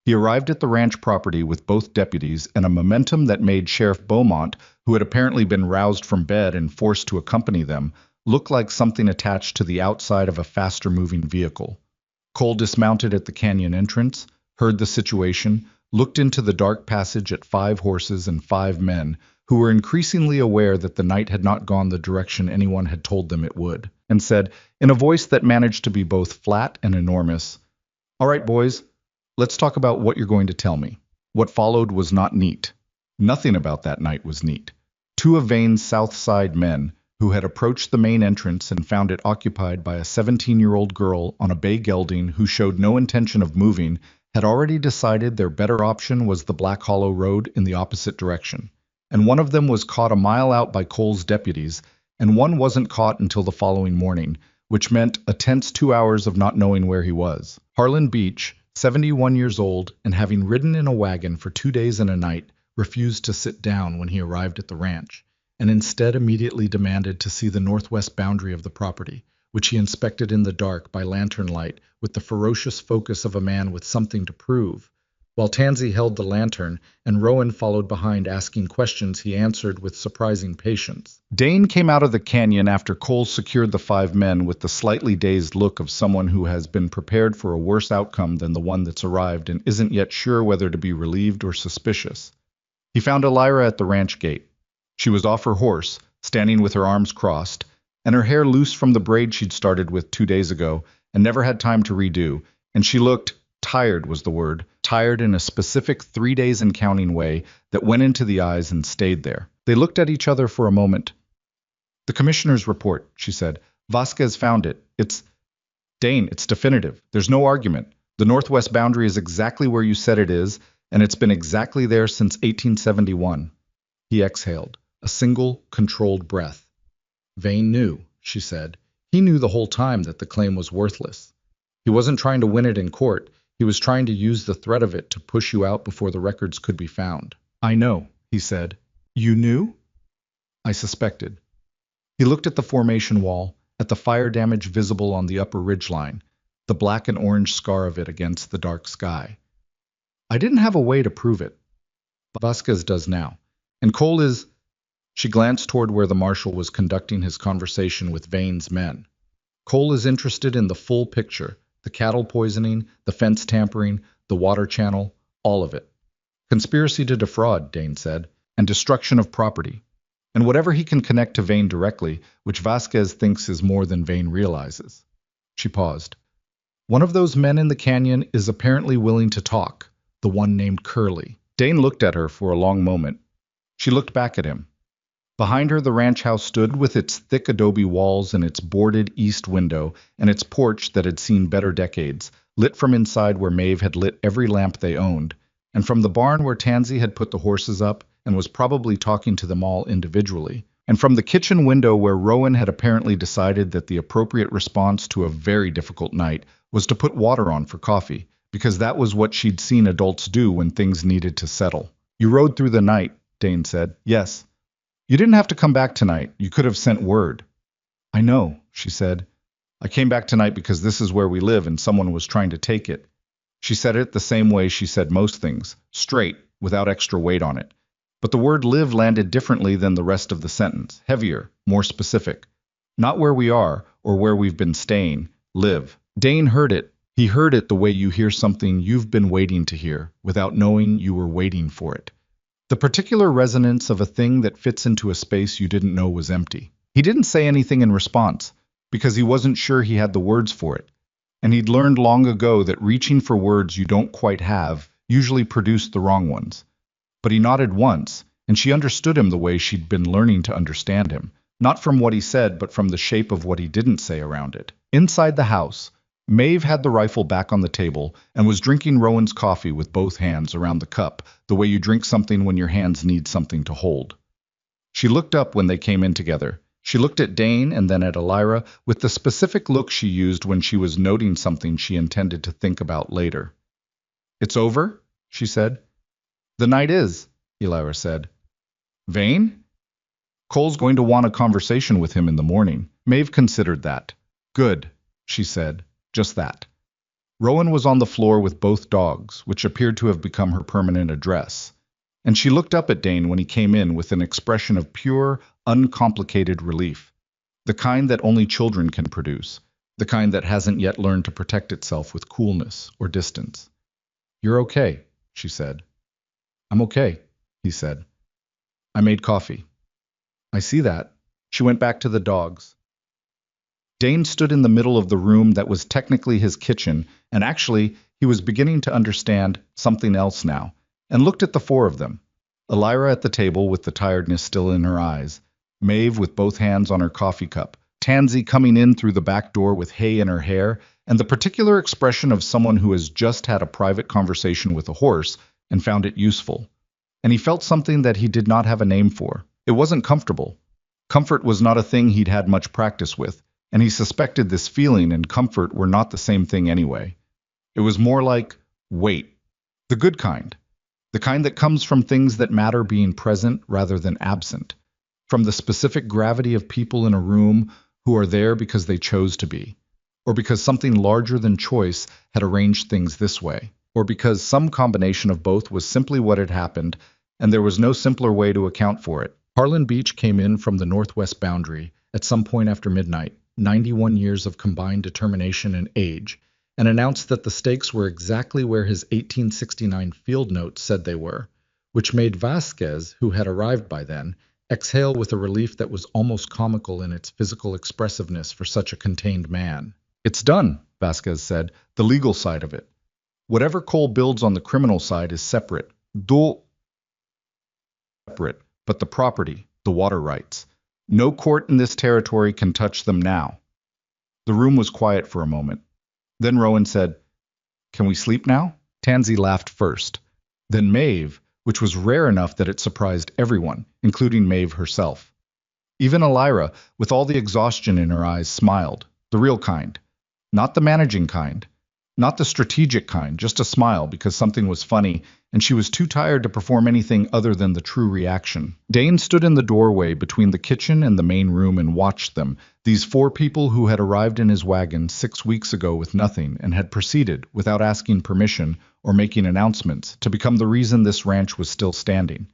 He arrived at the ranch property with both deputies and a momentum that made Sheriff Beaumont, who had apparently been roused from bed and forced to accompany them, look like something attached to the outside of a faster-moving vehicle. Cole dismounted at the canyon entrance, heard the situation, looked into the dark passage at 5 horses and 5 men, who were increasingly aware that the night had not gone the direction anyone had told them it would, and said, in a voice that managed to be both flat and enormous, "All right, boys, let's talk about what you're going to tell me." What followed was not neat. Nothing about that night was neat. 2 of Vane's South Side men, who had approached the main entrance and found it occupied by a 17-year-old girl on a bay gelding who showed no intention of moving, had already decided their better option was the Black Hollow Road in the opposite direction. And one of them was caught a mile out by Cole's deputies, and one wasn't caught until the following morning, which meant a tense 2 hours of not knowing where he was. Harlan Beach, 71 years old, and having ridden in a wagon for 2 days and a night, refused to sit down when he arrived at the ranch, and instead immediately demanded to see the northwest boundary of the property, which he inspected in the dark by lantern light with the ferocious focus of a man with something to prove. While Tansy held the lantern and Rowan followed behind asking questions he answered with surprising patience. Dane came out of the canyon after Cole secured the 5 men with the slightly dazed look of someone who has been prepared for a worse outcome than the one that's arrived and isn't yet sure whether to be relieved or suspicious. He found Elira at the ranch gate. She was off her horse, standing with her arms crossed, and her hair loose from the braid she'd started with 2 days ago and never had time to redo, and she looked, tired was the word, tired in a specific 3 days and counting way that went into the eyes and stayed there. They looked at each other for a moment. "The commissioner's report," she said. "Vasquez found it. It's Dane, it's definitive. There's no argument. The northwest boundary is exactly where you said it is, and it's been exactly there since 1871. He exhaled, a single, controlled breath. "Vane knew," she said. "He knew the whole time that the claim was worthless. He wasn't trying to win it in court. He was trying to use the threat of it to push you out before the records could be found." "I know," he said. "You knew?" "I suspected." He looked at the formation wall, at the fire damage visible on the upper ridgeline, the black and orange scar of it against the dark sky. "I didn't have a way to prove it. Vasquez does now. And Cole is—" She glanced toward where the marshal was conducting his conversation with Vane's men. "Cole is interested in the full picture, the cattle poisoning, the fence tampering, the water channel, all of it. Conspiracy to defraud," Dane said, "and destruction of property. And whatever he can connect to Vane directly, which Vasquez thinks is more than Vane realizes." She paused. "One of those men in the canyon is apparently willing to talk, the one named Curly." Dane looked at her for a long moment. She looked back at him. Behind her, the ranch house stood with its thick adobe walls and its boarded east window and its porch that had seen better decades, lit from inside where Maeve had lit every lamp they owned, and from the barn where Tansy had put the horses up and was probably talking to them all individually, and from the kitchen window where Rowan had apparently decided that the appropriate response to a very difficult night was to put water on for coffee, because that was what she'd seen adults do when things needed to settle. "You rode through the night," Dane said. "Yes. You didn't have to come back tonight. You could have sent word." "I know," she said. "I came back tonight because this is where we live and someone was trying to take it." She said it the same way she said most things, straight, without extra weight on it. But the word live landed differently than the rest of the sentence, heavier, more specific. "Not where we are, or where we've been staying. Live." Dane heard it. He heard it the way you hear something you've been waiting to hear, without knowing you were waiting for it. The particular resonance of a thing that fits into a space you didn't know was empty. He didn't say anything in response, because he wasn't sure he had the words for it. and he'd learned long ago that reaching for words you don't quite have usually produced the wrong ones. But he nodded once, and she understood him the way she'd been learning to understand him, not from what he said, but from the shape of what he didn't say around it. Inside the house, Maeve had the rifle back on the table and was drinking Rowan's coffee with both hands around the cup, the way you drink something when your hands need something to hold. She looked up when they came in together. She looked at Dane and then at Elira with the specific look she used when she was noting something she intended to think about later. "It's over?" she said. "The night is," Elira said. "Vane?" "Cole's going to want a conversation with him in the morning." Maeve considered that. "Good," she said. Just that. Rowan was on the floor with both dogs, which appeared to have become her permanent address. And she looked up at Dane when he came in with an expression of pure, uncomplicated relief. The kind that only children can produce. The kind that hasn't yet learned to protect itself with coolness or distance. "You're okay," she said. "I'm okay," he said. "I made coffee." "I see that." She went back to the dogs. Dane stood in the middle of the room that was technically his kitchen, and actually, he was beginning to understand something else now, and looked at the four of them. Elira at the table with the tiredness still in her eyes, Maeve with both hands on her coffee cup, Tansy coming in through the back door with hay in her hair, and the particular expression of someone who has just had a private conversation with a horse and found it useful. And he felt something that he did not have a name for. It wasn't comfortable. Comfort was not a thing he'd had much practice with, and he suspected this feeling and comfort were not the same thing anyway. It was more like wait, the good kind, the kind that comes from things that matter being present rather than absent, from the specific gravity of people in a room who are there because they chose to be, or because something larger than choice had arranged things this way, or because some combination of both was simply what had happened, and there was no simpler way to account for it. Harlan Beach came in from the northwest boundary at some point after midnight, 91 years of combined determination and age, and announced that the stakes were exactly where his 1869 field note said they were, which made Vasquez, who had arrived by then, exhale with a relief that was almost comical in its physical expressiveness for such a contained man. "It's done," Vasquez said, "the legal side of it. Whatever Cole builds on the criminal side is separate. Separate, but the property, the water rights. No court in this territory can touch them now." The room was quiet for a moment. Then Rowan said, "Can we sleep now?" Tansy laughed first. Then Maeve, which was rare enough that it surprised everyone, including Maeve herself. Even Elira, with all the exhaustion in her eyes, smiled. The real kind. Not the managing kind. Not the strategic kind, just a smile because something was funny, and she was too tired to perform anything other than the true reaction. Dane stood in the doorway between the kitchen and the main room and watched them, these four people who had arrived in his wagon 6 weeks ago with nothing and had proceeded, without asking permission or making announcements, to become the reason this ranch was still standing.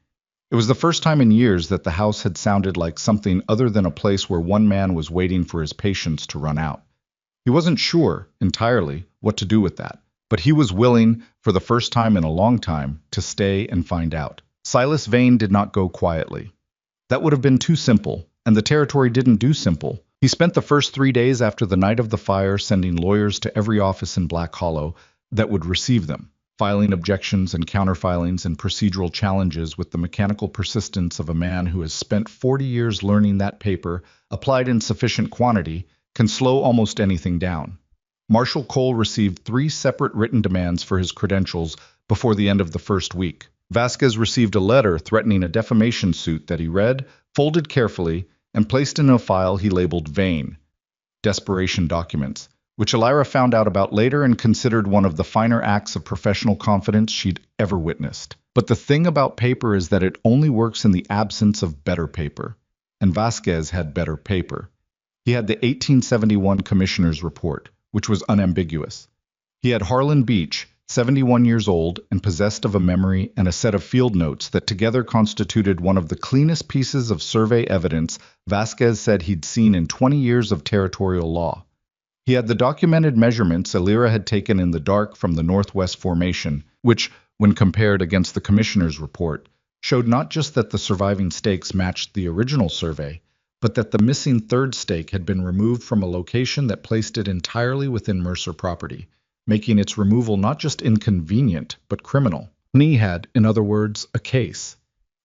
It was the first time in years that the house had sounded like something other than a place where one man was waiting for his patience to run out. He wasn't sure, entirely, what to do with that, but he was willing, for the first time in a long time, to stay and find out. Silas Vane did not go quietly. That would have been too simple, and the territory didn't do simple. He spent the first 3 days after the night of the fire sending lawyers to every office in Black Hollow that would receive them, filing objections and counterfilings and procedural challenges with the mechanical persistence of a man who has spent 40 years learning that paper, applied in sufficient quantity, can slow almost anything down. Marshal Cole received 3 separate written demands for his credentials before the end of the first week. Vasquez received a letter threatening a defamation suit that he read, folded carefully, and placed in a file he labeled Vane. Desperation documents, which Elira found out about later and considered one of the finer acts of professional confidence she'd ever witnessed. But the thing about paper is that it only works in the absence of better paper. And Vasquez had better paper. He had the 1871 Commissioner's Report, which was unambiguous. He had Harlan Beach, 71 years old and possessed of a memory and a set of field notes that together constituted one of the cleanest pieces of survey evidence Vasquez said he'd seen in 20 years of territorial law. He had the documented measurements Elira had taken in the dark from the Northwest Formation, which, when compared against the Commissioner's Report, showed not just that the surviving stakes matched the original survey, but that the missing third stake had been removed from a location that placed it entirely within Mercer property, making its removal not just inconvenient, but criminal. He had, in other words, a case.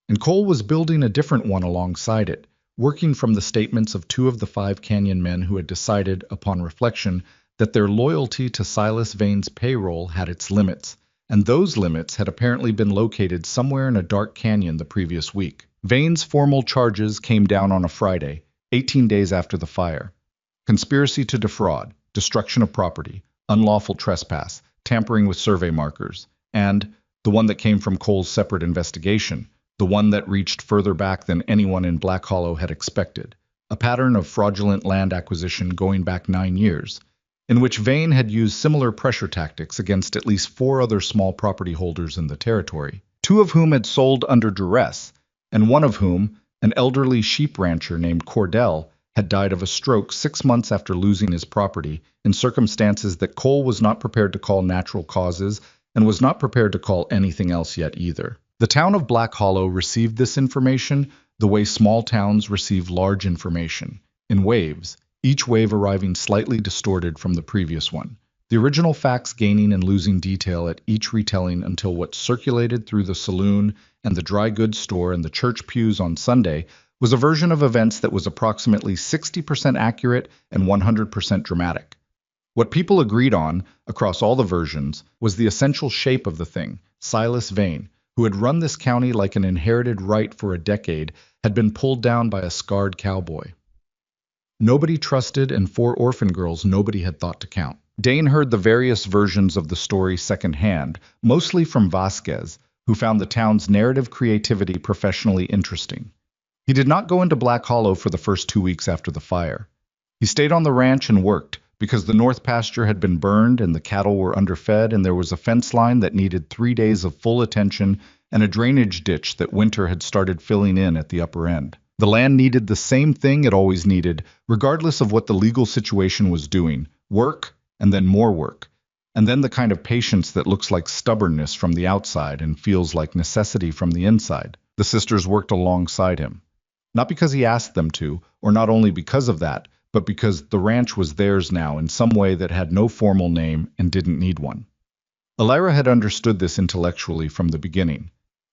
And Cole was building a different one alongside it, working from the statements of two of the 5 Canyon men who had decided, upon reflection, that their loyalty to Silas Vane's payroll had its limits, and those limits had apparently been located somewhere in a dark canyon the previous week. Vane's formal charges came down on a Friday, 18 days after the fire. Conspiracy to defraud, destruction of property, unlawful trespass, tampering with survey markers, and the one that came from Cole's separate investigation, the one that reached further back than anyone in Black Hollow had expected, a pattern of fraudulent land acquisition going back 9 years, in which Vane had used similar pressure tactics against at least 4 other small property holders in the territory, 2 of whom had sold under duress, and one of whom, an elderly sheep rancher named Cordell, had died of a stroke 6 months after losing his property in circumstances that Cole was not prepared to call natural causes and was not prepared to call anything else yet either. The town of Black Hollow received this information the way small towns receive large information, in waves, each wave arriving slightly distorted from the previous one, the original facts gaining and losing detail at each retelling until what circulated through the saloon and the dry goods store and the church pews on Sunday was a version of events that was approximately 60% accurate and 100% dramatic. What people agreed on, across all the versions, was the essential shape of the thing. Silas Vane, who had run this county like an inherited right for a decade, had been pulled down by a scarred cowboy. Nobody trusted, and 4 orphan girls nobody had thought to count. Dane heard the various versions of the story secondhand, mostly from Vasquez, who found the town's narrative creativity professionally interesting. He did not go into Black Hollow for the first 2 weeks after the fire. He stayed on the ranch and worked, because the north pasture had been burned and the cattle were underfed, and there was a fence line that needed 3 days of full attention and a drainage ditch that winter had started filling in at the upper end. The land needed the same thing it always needed, regardless of what the legal situation was doing: work, and then more work, and then the kind of patience that looks like stubbornness from the outside and feels like necessity from the inside. The sisters worked alongside him. Not because he asked them to, or not only because of that, but because the ranch was theirs now in some way that had no formal name and didn't need one. Elira had understood this intellectually from the beginning.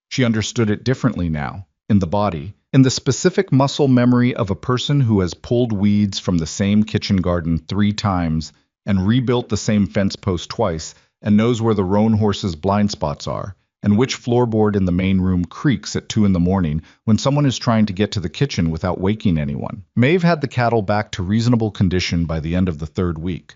She understood it differently now, in the body, in the specific muscle memory of a person who has pulled weeds from the same kitchen garden 3 times and rebuilt the same fence post twice and knows where the roan horse's blind spots are, and which floorboard in the main room creaks at 2 in the morning when someone is trying to get to the kitchen without waking anyone. Maeve had the cattle back to reasonable condition by the end of the 3rd week.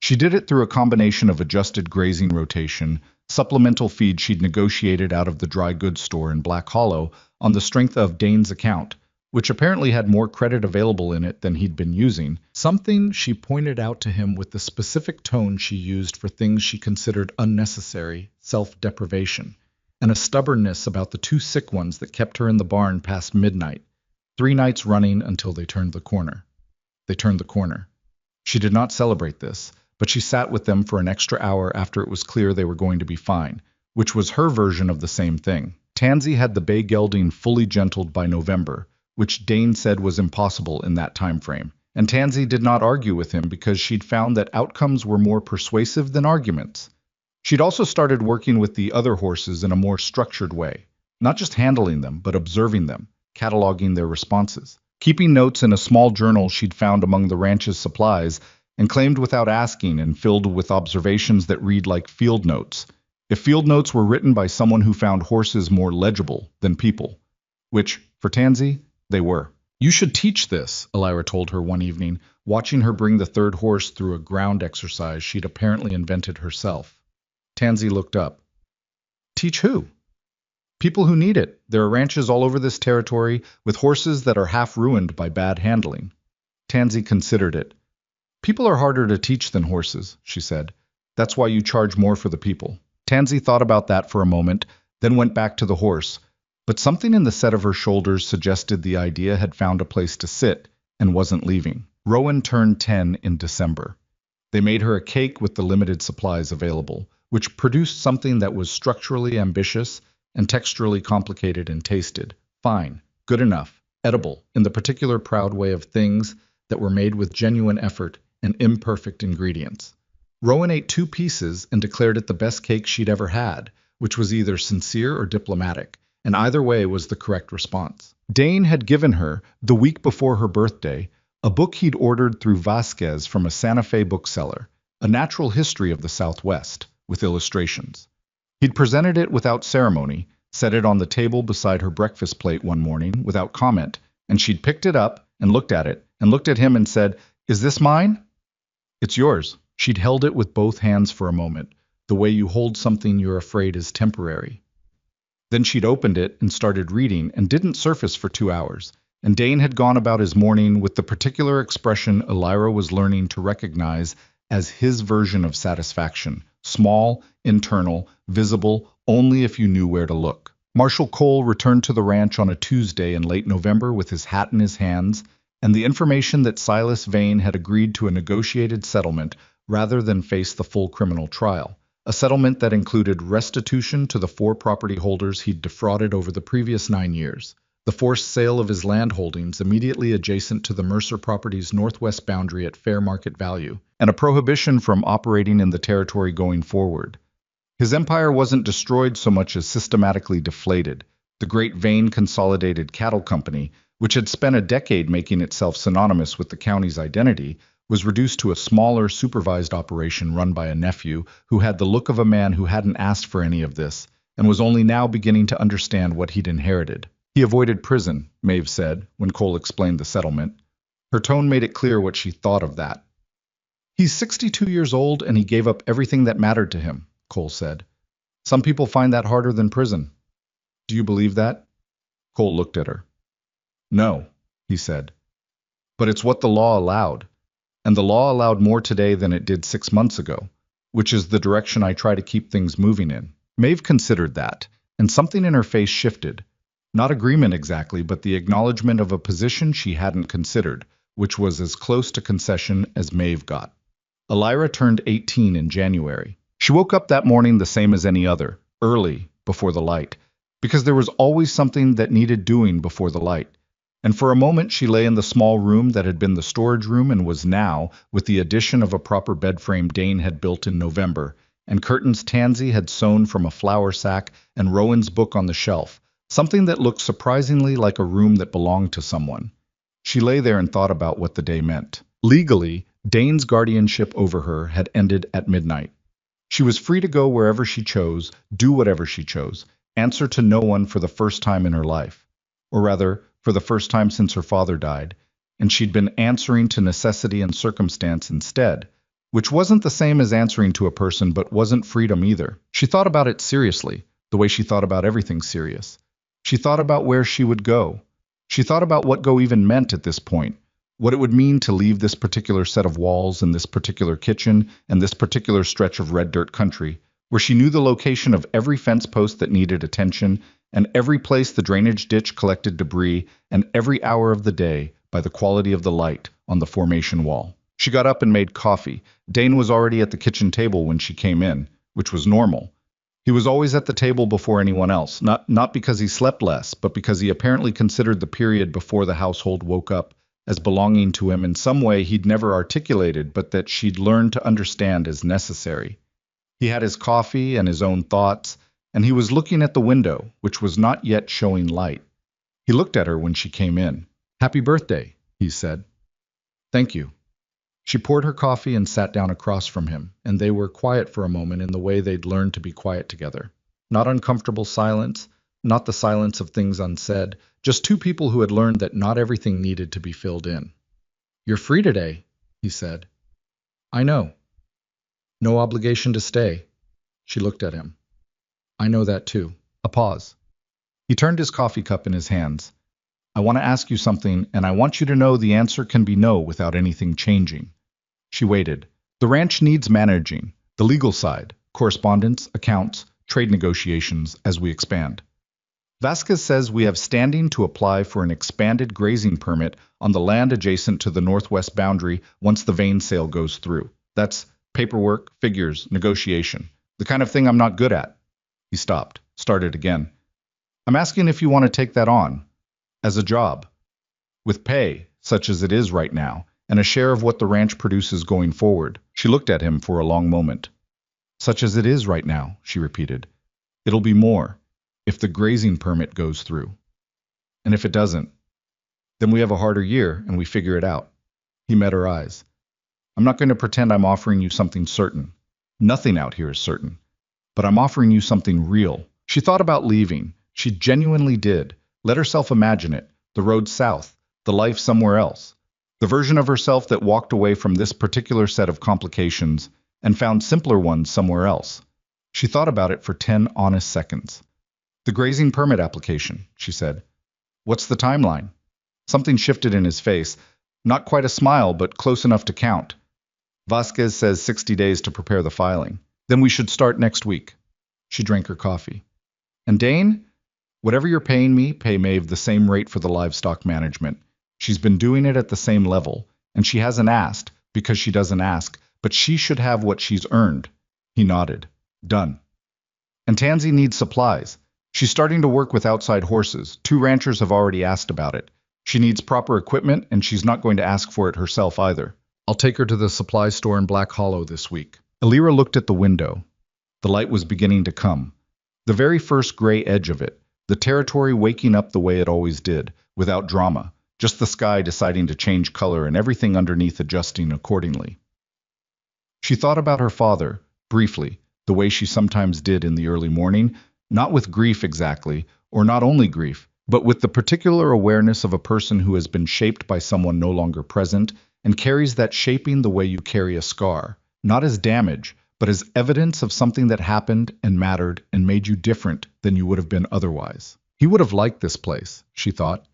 She did it through a combination of adjusted grazing rotation, supplemental feed she'd negotiated out of the dry goods store in Black Hollow on the strength of Dane's account, which apparently had more credit available in it than he'd been using, something she pointed out to him with the specific tone she used for things she considered unnecessary, self-deprivation, and a stubbornness about the 2 sick ones that kept her in the barn past midnight, 3 nights running until they turned the corner. They turned the corner. She did not celebrate this, but she sat with them for an extra hour after it was clear they were going to be fine, which was her version of the same thing. Tansy had the bay gelding fully gentled by November, which Dane said was impossible in that time frame, and Tansy did not argue with him because she'd found that outcomes were more persuasive than arguments. She'd also started working with the other horses in a more structured way, not just handling them, but observing them, cataloging their responses, keeping notes in a small journal she'd found among the ranch's supplies, and claimed without asking and filled with observations that read like field notes. If field notes were written by someone who found horses more legible than people, which, for Tansy, they were. "You should teach this," Elira told her one evening, watching her bring the 3rd horse through a ground exercise she'd apparently invented herself. Tansy looked up. "Teach who?" "People who need it. There are ranches all over this territory with horses that are half ruined by bad handling." Tansy considered it. "People are harder to teach than horses," she said. "That's why you charge more for the people." Tansy thought about that for a moment, then went back to the horse, but something in the set of her shoulders suggested the idea had found a place to sit and wasn't leaving. Rowan turned 10 in December. They made her a cake with the limited supplies available, which produced something that was structurally ambitious and texturally complicated and tasted fine, good enough. edible in the particular proud way of things that were made with genuine effort and imperfect ingredients. Rowan ate 2 pieces and declared it the best cake she'd ever had, which was either sincere or diplomatic, and either way was the correct response. Dane had given her, the week before her birthday, a book he'd ordered through Vasquez from a Santa Fe bookseller, A Natural History of the Southwest, with illustrations. He'd presented it without ceremony, set it on the table beside her breakfast plate one morning without comment, and she'd picked it up and looked at it and looked at him and said, "Is this mine?" "It's yours." She'd held it with both hands for a moment, the way you hold something you're afraid is temporary. Then she'd opened it and started reading and didn't surface for 2 hours, and Dane had gone about his morning with the particular expression Elira was learning to recognize as his version of satisfaction, small, internal, visible only if you knew where to look. Marshall Cole returned to the ranch on a Tuesday in late November with his hat in his hands, and the information that Silas Vane had agreed to a negotiated settlement rather than face the full criminal trial, a settlement that included restitution to the 4 property holders he'd defrauded over the previous 9 years, the forced sale of his land holdings immediately adjacent to the Mercer property's northwest boundary at fair market value, and a prohibition from operating in the territory going forward. His empire wasn't destroyed so much as systematically deflated. The Great Vane Consolidated Cattle Company, which had spent a decade making itself synonymous with the county's identity, was reduced to a smaller, supervised operation run by a nephew who had the look of a man who hadn't asked for any of this and was only now beginning to understand what he'd inherited. He avoided prison, Maeve said, when Cole explained the settlement. Her tone made it clear what she thought of that. "He's 62 years old and he gave up everything that mattered to him," Cole said. "Some people find that harder than prison. Do you believe that?" Cole looked at her. "No," he said. "But it's what the law allowed. And the law allowed more today than it did 6 months ago, which is the direction I try to keep things moving in." Maeve considered that, and something in her face shifted. Not agreement exactly, but the acknowledgement of a position she hadn't considered, which was as close to concession as Maeve got. Elira turned 18 in January. She woke up that morning the same as any other, early, before the light, because there was always something that needed doing before the light. And for a moment she lay in the small room that had been the storage room and was now, with the addition of a proper bed frame Dane had built in November, and curtains Tansy had sewn from a flour sack and Rowan's book on the shelf, something that looked surprisingly like a room that belonged to someone. She lay there and thought about what the day meant. Legally, Dane's guardianship over her had ended at midnight. She was free to go wherever she chose, do whatever she chose, answer to no one for the first time in her life. Or rather, for the first time since her father died, and she'd been answering to necessity and circumstance instead, which wasn't the same as answering to a person but wasn't freedom either. She thought about it seriously, the way she thought about everything serious. She thought about where she would go. She thought about what go even meant at this point, what it would mean to leave this particular set of walls and this particular kitchen and this particular stretch of red dirt country, where she knew the location of every fence post that needed attention, and every place the drainage ditch collected debris, and every hour of the day by the quality of the light on the formation wall. She got up and made coffee. Dane was already at the kitchen table when she came in, which was normal. He was always at the table before anyone else, not because he slept less, but because he apparently considered the period before the household woke up as belonging to him in some way he'd never articulated, but that she'd learned to understand as necessary. He had his coffee and his own thoughts, and he was looking at the window, which was not yet showing light. He looked at her when she came in. "Happy birthday," he said. "Thank you." She poured her coffee and sat down across from him, and they were quiet for a moment in the way they'd learned to be quiet together. Not uncomfortable silence, not the silence of things unsaid, just 2 people who had learned that not everything needed to be filled in. "You're free today," he said. "I know. No obligation to stay." She looked at him. "I know that too." A pause. He turned his coffee cup in his hands. "I want to ask you something, and I want you to know the answer can be no without anything changing." She waited. "The ranch needs managing. The legal side, correspondence, accounts, trade negotiations as we expand. Vasquez says we have standing to apply for an expanded grazing permit on the land adjacent to the northwest boundary once the vein sale goes through. That's paperwork, figures, negotiation. The kind of thing I'm not good at." He stopped, started again. "I'm asking if you want to take that on. As a job. with pay, such as it is right now, and a share of what the ranch produces going forward. She looked at him for a long moment. Such as it is right now, she repeated. It'll be more, if the grazing permit goes through. And if it doesn't, then we have a harder year and we figure it out. He met her eyes. I'm not going to pretend I'm offering you something certain. Nothing out here is certain. But I'm offering you something real. She thought about leaving. She genuinely did. Let herself imagine it. The road south. The life somewhere else. The version of herself that walked away from this particular set of complications and found simpler ones somewhere else. She thought about it for 10 honest seconds. The grazing permit application, she said. What's the timeline? Something shifted in his face. Not quite a smile, but close enough to count. Vasquez says 60 days to prepare the filing. Then we should start next week. She drank her coffee. And Dane? Whatever you're paying me, pay Maeve the same rate for the livestock management. She's been doing it at the same level, and she hasn't asked, because she doesn't ask, but she should have what she's earned. He nodded. Done. And Tansy needs supplies. She's starting to work with outside horses. 2 ranchers have already asked about it. She needs proper equipment, and she's not going to ask for it herself either. I'll take her to the supply store in Black Hollow this week. Elira looked at the window. The light was beginning to come. The very first gray edge of it, the territory waking up the way it always did, without drama, just the sky deciding to change color and everything underneath adjusting accordingly. She thought about her father, briefly, the way she sometimes did in the early morning, not with grief exactly, or not only grief, but with the particular awareness of a person who has been shaped by someone no longer present and carries that shaping the way you carry a scar, not as damage, but as evidence of something that happened and mattered and made you different than you would have been otherwise. He would have liked this place, she thought.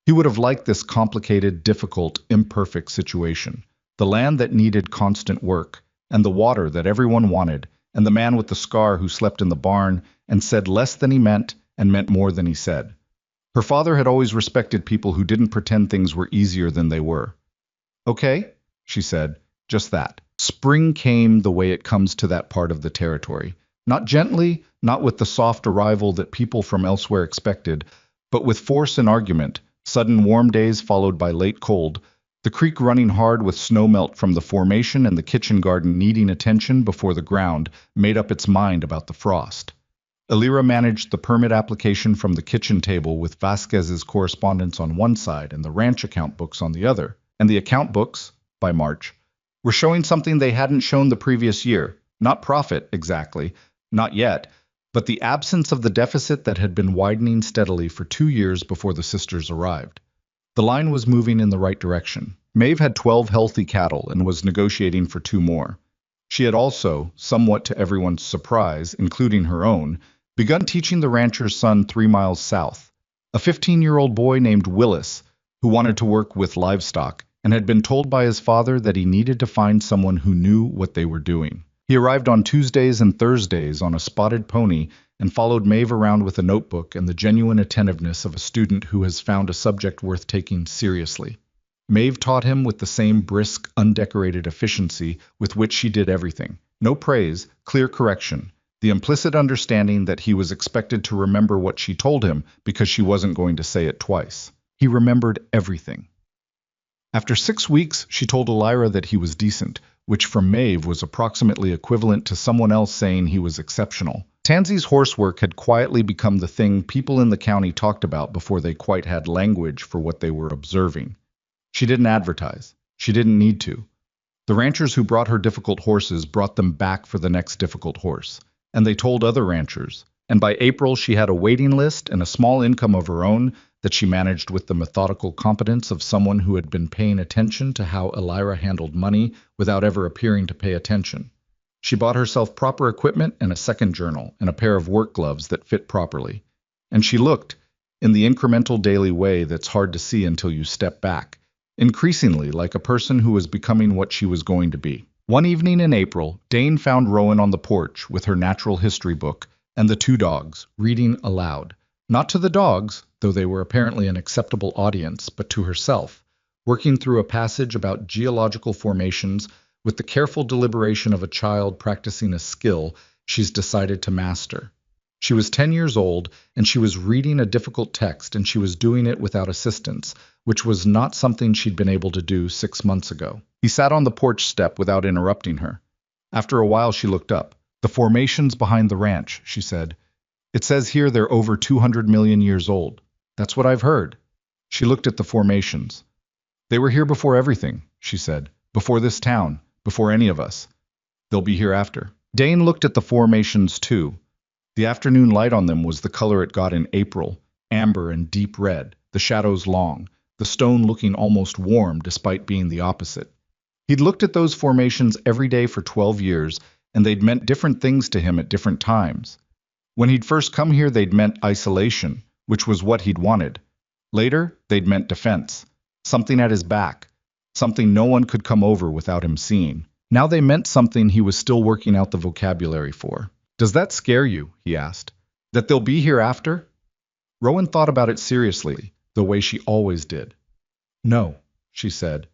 He would have liked this complicated, difficult, imperfect situation, the land that needed constant work, and the water that everyone wanted, and the man with the scar who slept in the barn and said less than he meant and meant more than he said. Her father had always respected people who didn't pretend things were easier than they were. Okay, she said, just that. Spring came the way it comes to that part of the territory. Not gently, not with the soft arrival that people from elsewhere expected, but with force and argument, sudden warm days followed by late cold, the creek running hard with snow melt from the formation and the kitchen garden needing attention before the ground made up its mind about the frost. Elira managed the permit application from the kitchen table with Vasquez's correspondence on one side and the ranch account books on the other. And the account books, by March, were showing something they hadn't shown the previous year. Not profit, exactly, not yet, but the absence of the deficit that had been widening steadily for 2 years before the sisters arrived. The line was moving in the right direction. Maeve had 12 healthy cattle and was negotiating for 2 more. She had also, somewhat to everyone's surprise, including her own, begun teaching the rancher's son 3 miles south, a 15-year-old boy named Willis, who wanted to work with livestock, and had been told by his father that he needed to find someone who knew what they were doing. He arrived on Tuesdays and Thursdays on a spotted pony and followed Maeve around with a notebook and the genuine attentiveness of a student who has found a subject worth taking seriously. Maeve taught him with the same brisk, undecorated efficiency with which she did everything. No praise, clear correction, the implicit understanding that he was expected to remember what she told him because she wasn't going to say it twice. He remembered everything. After 6 weeks, she told Elira that he was decent, which from Maeve was approximately equivalent to someone else saying he was exceptional. Tansy's horsework had quietly become the thing people in the county talked about before they quite had language for what they were observing. She didn't advertise. She didn't need to. The ranchers who brought her difficult horses brought them back for the next difficult horse, and they told other ranchers. And by April, she had a waiting list and a small income of her own that she managed with the methodical competence of someone who had been paying attention to how Elira handled money without ever appearing to pay attention. She bought herself proper equipment and a second journal and a pair of work gloves that fit properly. And she looked, in the incremental daily way that's hard to see until you step back, increasingly like a person who was becoming what she was going to be. One evening in April, Dane found Rowan on the porch with her natural history book and the 2 dogs, reading aloud. Not to the dogs, though they were apparently an acceptable audience, but to herself, working through a passage about geological formations with the careful deliberation of a child practicing a skill she's decided to master. She was 10 years old, and she was reading a difficult text, and she was doing it without assistance, which was not something she'd been able to do 6 months ago. He sat on the porch step without interrupting her. After a while, she looked up. "The formations behind the ranch," she said. "It says here they're over 200 million years old. That's what I've heard." She looked at the formations. "They were here before everything," she said. "Before this town, before any of us. They'll be here after." Dane looked at the formations too. The afternoon light on them was the color it got in April, amber and deep red, the shadows long, the stone looking almost warm despite being the opposite. He'd looked at those formations every day for 12 years, and they'd meant different things to him at different times. When he'd first come here, they'd meant isolation, which was what he'd wanted. Later, they'd meant defense, something at his back, something no one could come over without him seeing. Now they meant something he was still working out the vocabulary for. "Does that scare you?" he asked. "That they'll be here after?" Rowan thought about it seriously, the way she always did. "No," she said.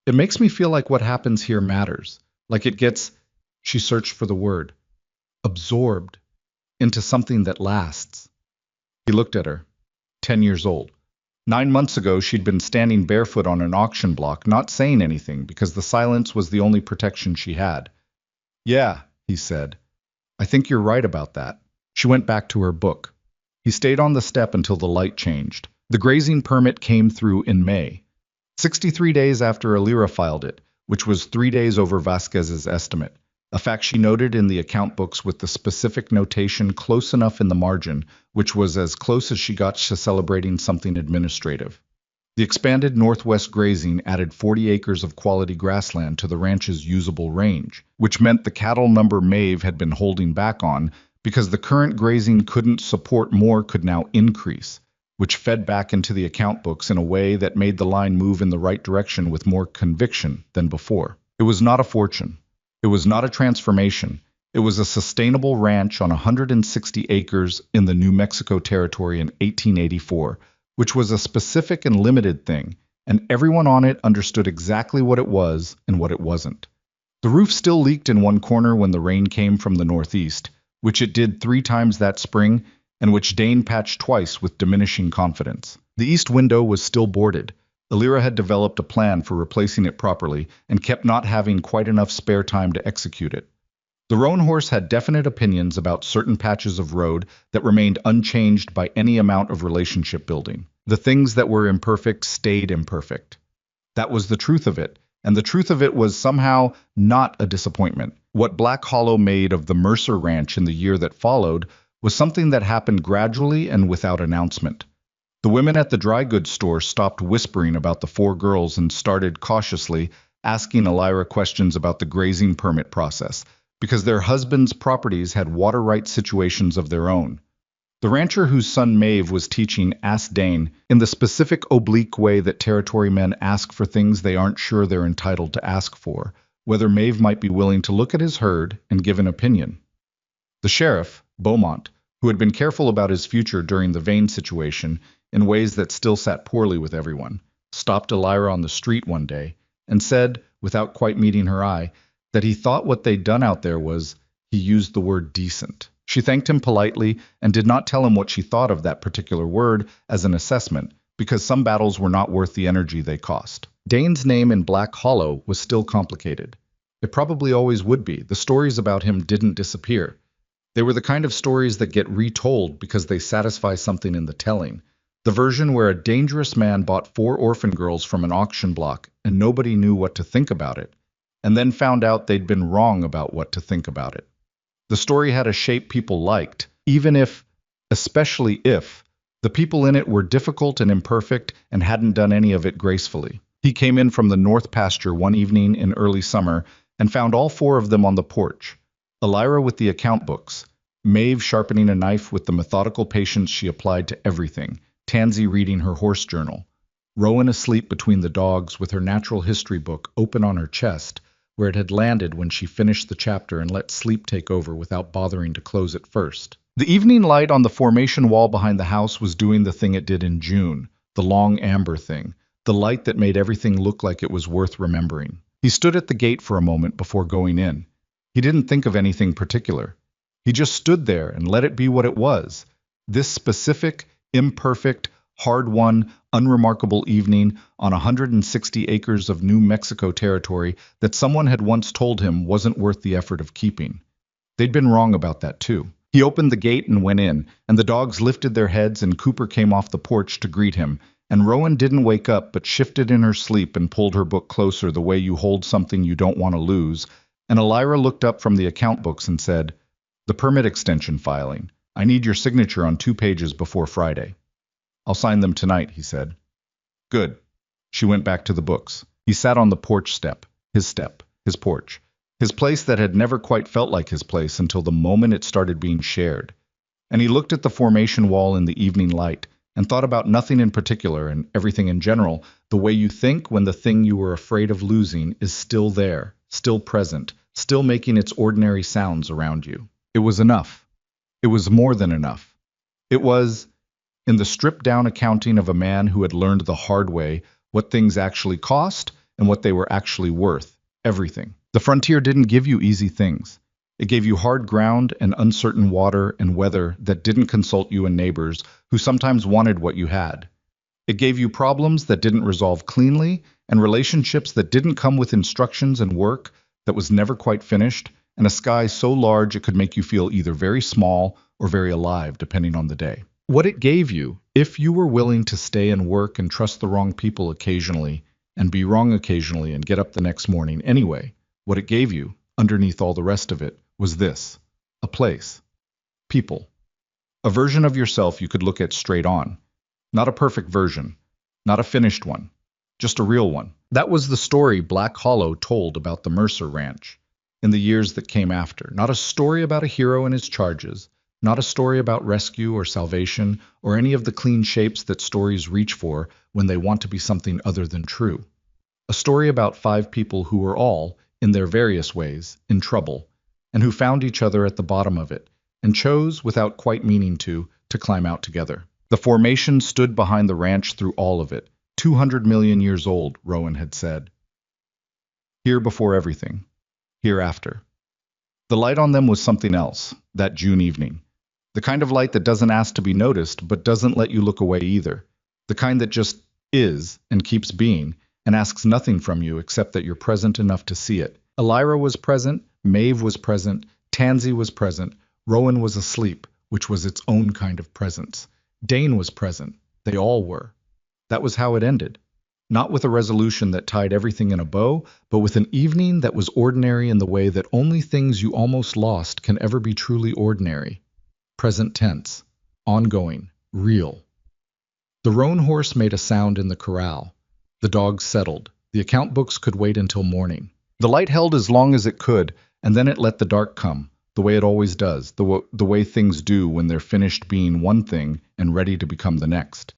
"It makes me feel like what happens here matters, like it gets," she searched for the word, "absorbed into something that lasts." He looked at her. 10 years old. 9 months ago, she'd been standing barefoot on an auction block, not saying anything, because the silence was the only protection she had. "Yeah," he said. "I think you're right about that." She went back to her book. He stayed on the step until the light changed. The grazing permit came through in May, 63 days after Alira filed it, which was 3 days over Vasquez's estimate, a fact she noted in the account books with the specific notation close enough in the margin, which was as close as she got to celebrating something administrative. The expanded northwest grazing added 40 acres of quality grassland to the ranch's usable range, which meant the cattle number Maeve had been holding back on, because the current grazing couldn't support more, could now increase, which fed back into the account books in a way that made the line move in the right direction with more conviction than before. It was not a fortune. It was not a transformation. It was a sustainable ranch on 160 acres in the New Mexico Territory in 1884, which was a specific and limited thing, and everyone on it understood exactly what it was and what it wasn't. The roof still leaked in one corner when the rain came from the northeast, which it did 3 times that spring, and which Dane patched twice with diminishing confidence. The east window was still boarded. Alira had developed a plan for replacing it properly and kept not having quite enough spare time to execute it. The roan horse had definite opinions about certain patches of road that remained unchanged by any amount of relationship building. The things that were imperfect stayed imperfect. That was the truth of it, and the truth of it was somehow not a disappointment. What Black Hollow made of the Mercer Ranch in the year that followed was something that happened gradually and without announcement. The women at the dry goods store stopped whispering about the 4 girls and started cautiously asking Alira questions about the grazing permit process, because their husbands' properties had water rights situations of their own. The rancher whose son Maeve was teaching asked Dane, in the specific oblique way that territory men ask for things they aren't sure they're entitled to ask for, whether Maeve might be willing to look at his herd and give an opinion. The sheriff, Beaumont, who had been careful about his future during the Vane situation in ways that still sat poorly with everyone, stopped Alira on the street one day and said, without quite meeting her eye, that he thought what they'd done out there was, he used the word decent. She thanked him politely and did not tell him what she thought of that particular word as an assessment, because some battles were not worth the energy they cost. Dane's name in Black Hollow was still complicated. It probably always would be. The stories about him didn't disappear. They were the kind of stories that get retold because they satisfy something in the telling. The version where a dangerous man bought 4 orphan girls from an auction block and nobody knew what to think about it, and then found out they'd been wrong about what to think about it. The story had a shape people liked, even if, especially if, the people in it were difficult and imperfect and hadn't done any of it gracefully. He came in from the north pasture one evening in early summer and found all 4 of them on the porch. Alira with the account books, Maeve sharpening a knife with the methodical patience she applied to everything, Tansy reading her horse journal, Rowan asleep between the dogs with her natural history book open on her chest, where it had landed when she finished the chapter and let sleep take over without bothering to close it first. The evening light on the formation wall behind the house was doing the thing it did in June, the long amber thing, the light that made everything look like it was worth remembering. He stood at the gate for a moment before going in. He didn't think of anything particular. He just stood there and let it be what it was. This specific, imperfect, hard-won, unremarkable evening on 160 acres of New Mexico territory that someone had once told him wasn't worth the effort of keeping. They'd been wrong about that too. He opened the gate and went in, and the dogs lifted their heads and Cooper came off the porch to greet him, and Rowan didn't wake up but shifted in her sleep and pulled her book closer the way you hold something you don't want to lose, and Elira looked up from the account books and said, "The permit extension filing. I need your signature on 2 pages before Friday." "I'll sign them tonight," he said. "Good." She went back to the books. He sat on the porch step, his porch. His place that had never quite felt like his place until the moment it started being shared. And he looked at the formation wall in the evening light and thought about nothing in particular and everything in general, the way you think when the thing you were afraid of losing is still there, still present, still making its ordinary sounds around you. It was enough. It was more than enough. It was, in the stripped-down accounting of a man who had learned the hard way what things actually cost and what they were actually worth, everything. The frontier didn't give you easy things. It gave you hard ground and uncertain water and weather that didn't consult you and neighbors who sometimes wanted what you had. It gave you problems that didn't resolve cleanly and relationships that didn't come with instructions and work that was never quite finished, and a sky so large it could make you feel either very small or very alive, depending on the day. What it gave you, if you were willing to stay and work and trust the wrong people occasionally, and be wrong occasionally and get up the next morning anyway, what it gave you, underneath all the rest of it, was this: a place, people, a version of yourself you could look at straight on. Not a perfect version, not a finished one, just a real one. That was the story Black Hollow told about the Mercer Ranch in the years that came after. Not a story about a hero and his charges, not a story about rescue or salvation or any of the clean shapes that stories reach for when they want to be something other than true. A story about 5 people who were all, in their various ways, in trouble, and who found each other at the bottom of it, and chose, without quite meaning to climb out together. The formation stood behind the ranch through all of it, 200 million years old, Rowan had said. Here before everything, hereafter. The light on them was something else, that June evening. The kind of light that doesn't ask to be noticed, but doesn't let you look away either. The kind that just is and keeps being, and asks nothing from you except that you're present enough to see it. Elira was present, Maeve was present, Tansy was present, Rowan was asleep, which was its own kind of presence. Dane was present. They all were. That was how it ended. Not with a resolution that tied everything in a bow, but with an evening that was ordinary in the way that only things you almost lost can ever be truly ordinary. Present tense, ongoing, real. The roan horse made a sound in the corral. The dogs settled. The account books could wait until morning. The light held as long as it could, and then it let the dark come, the way it always does, the way things do when they're finished being one thing and ready to become the next.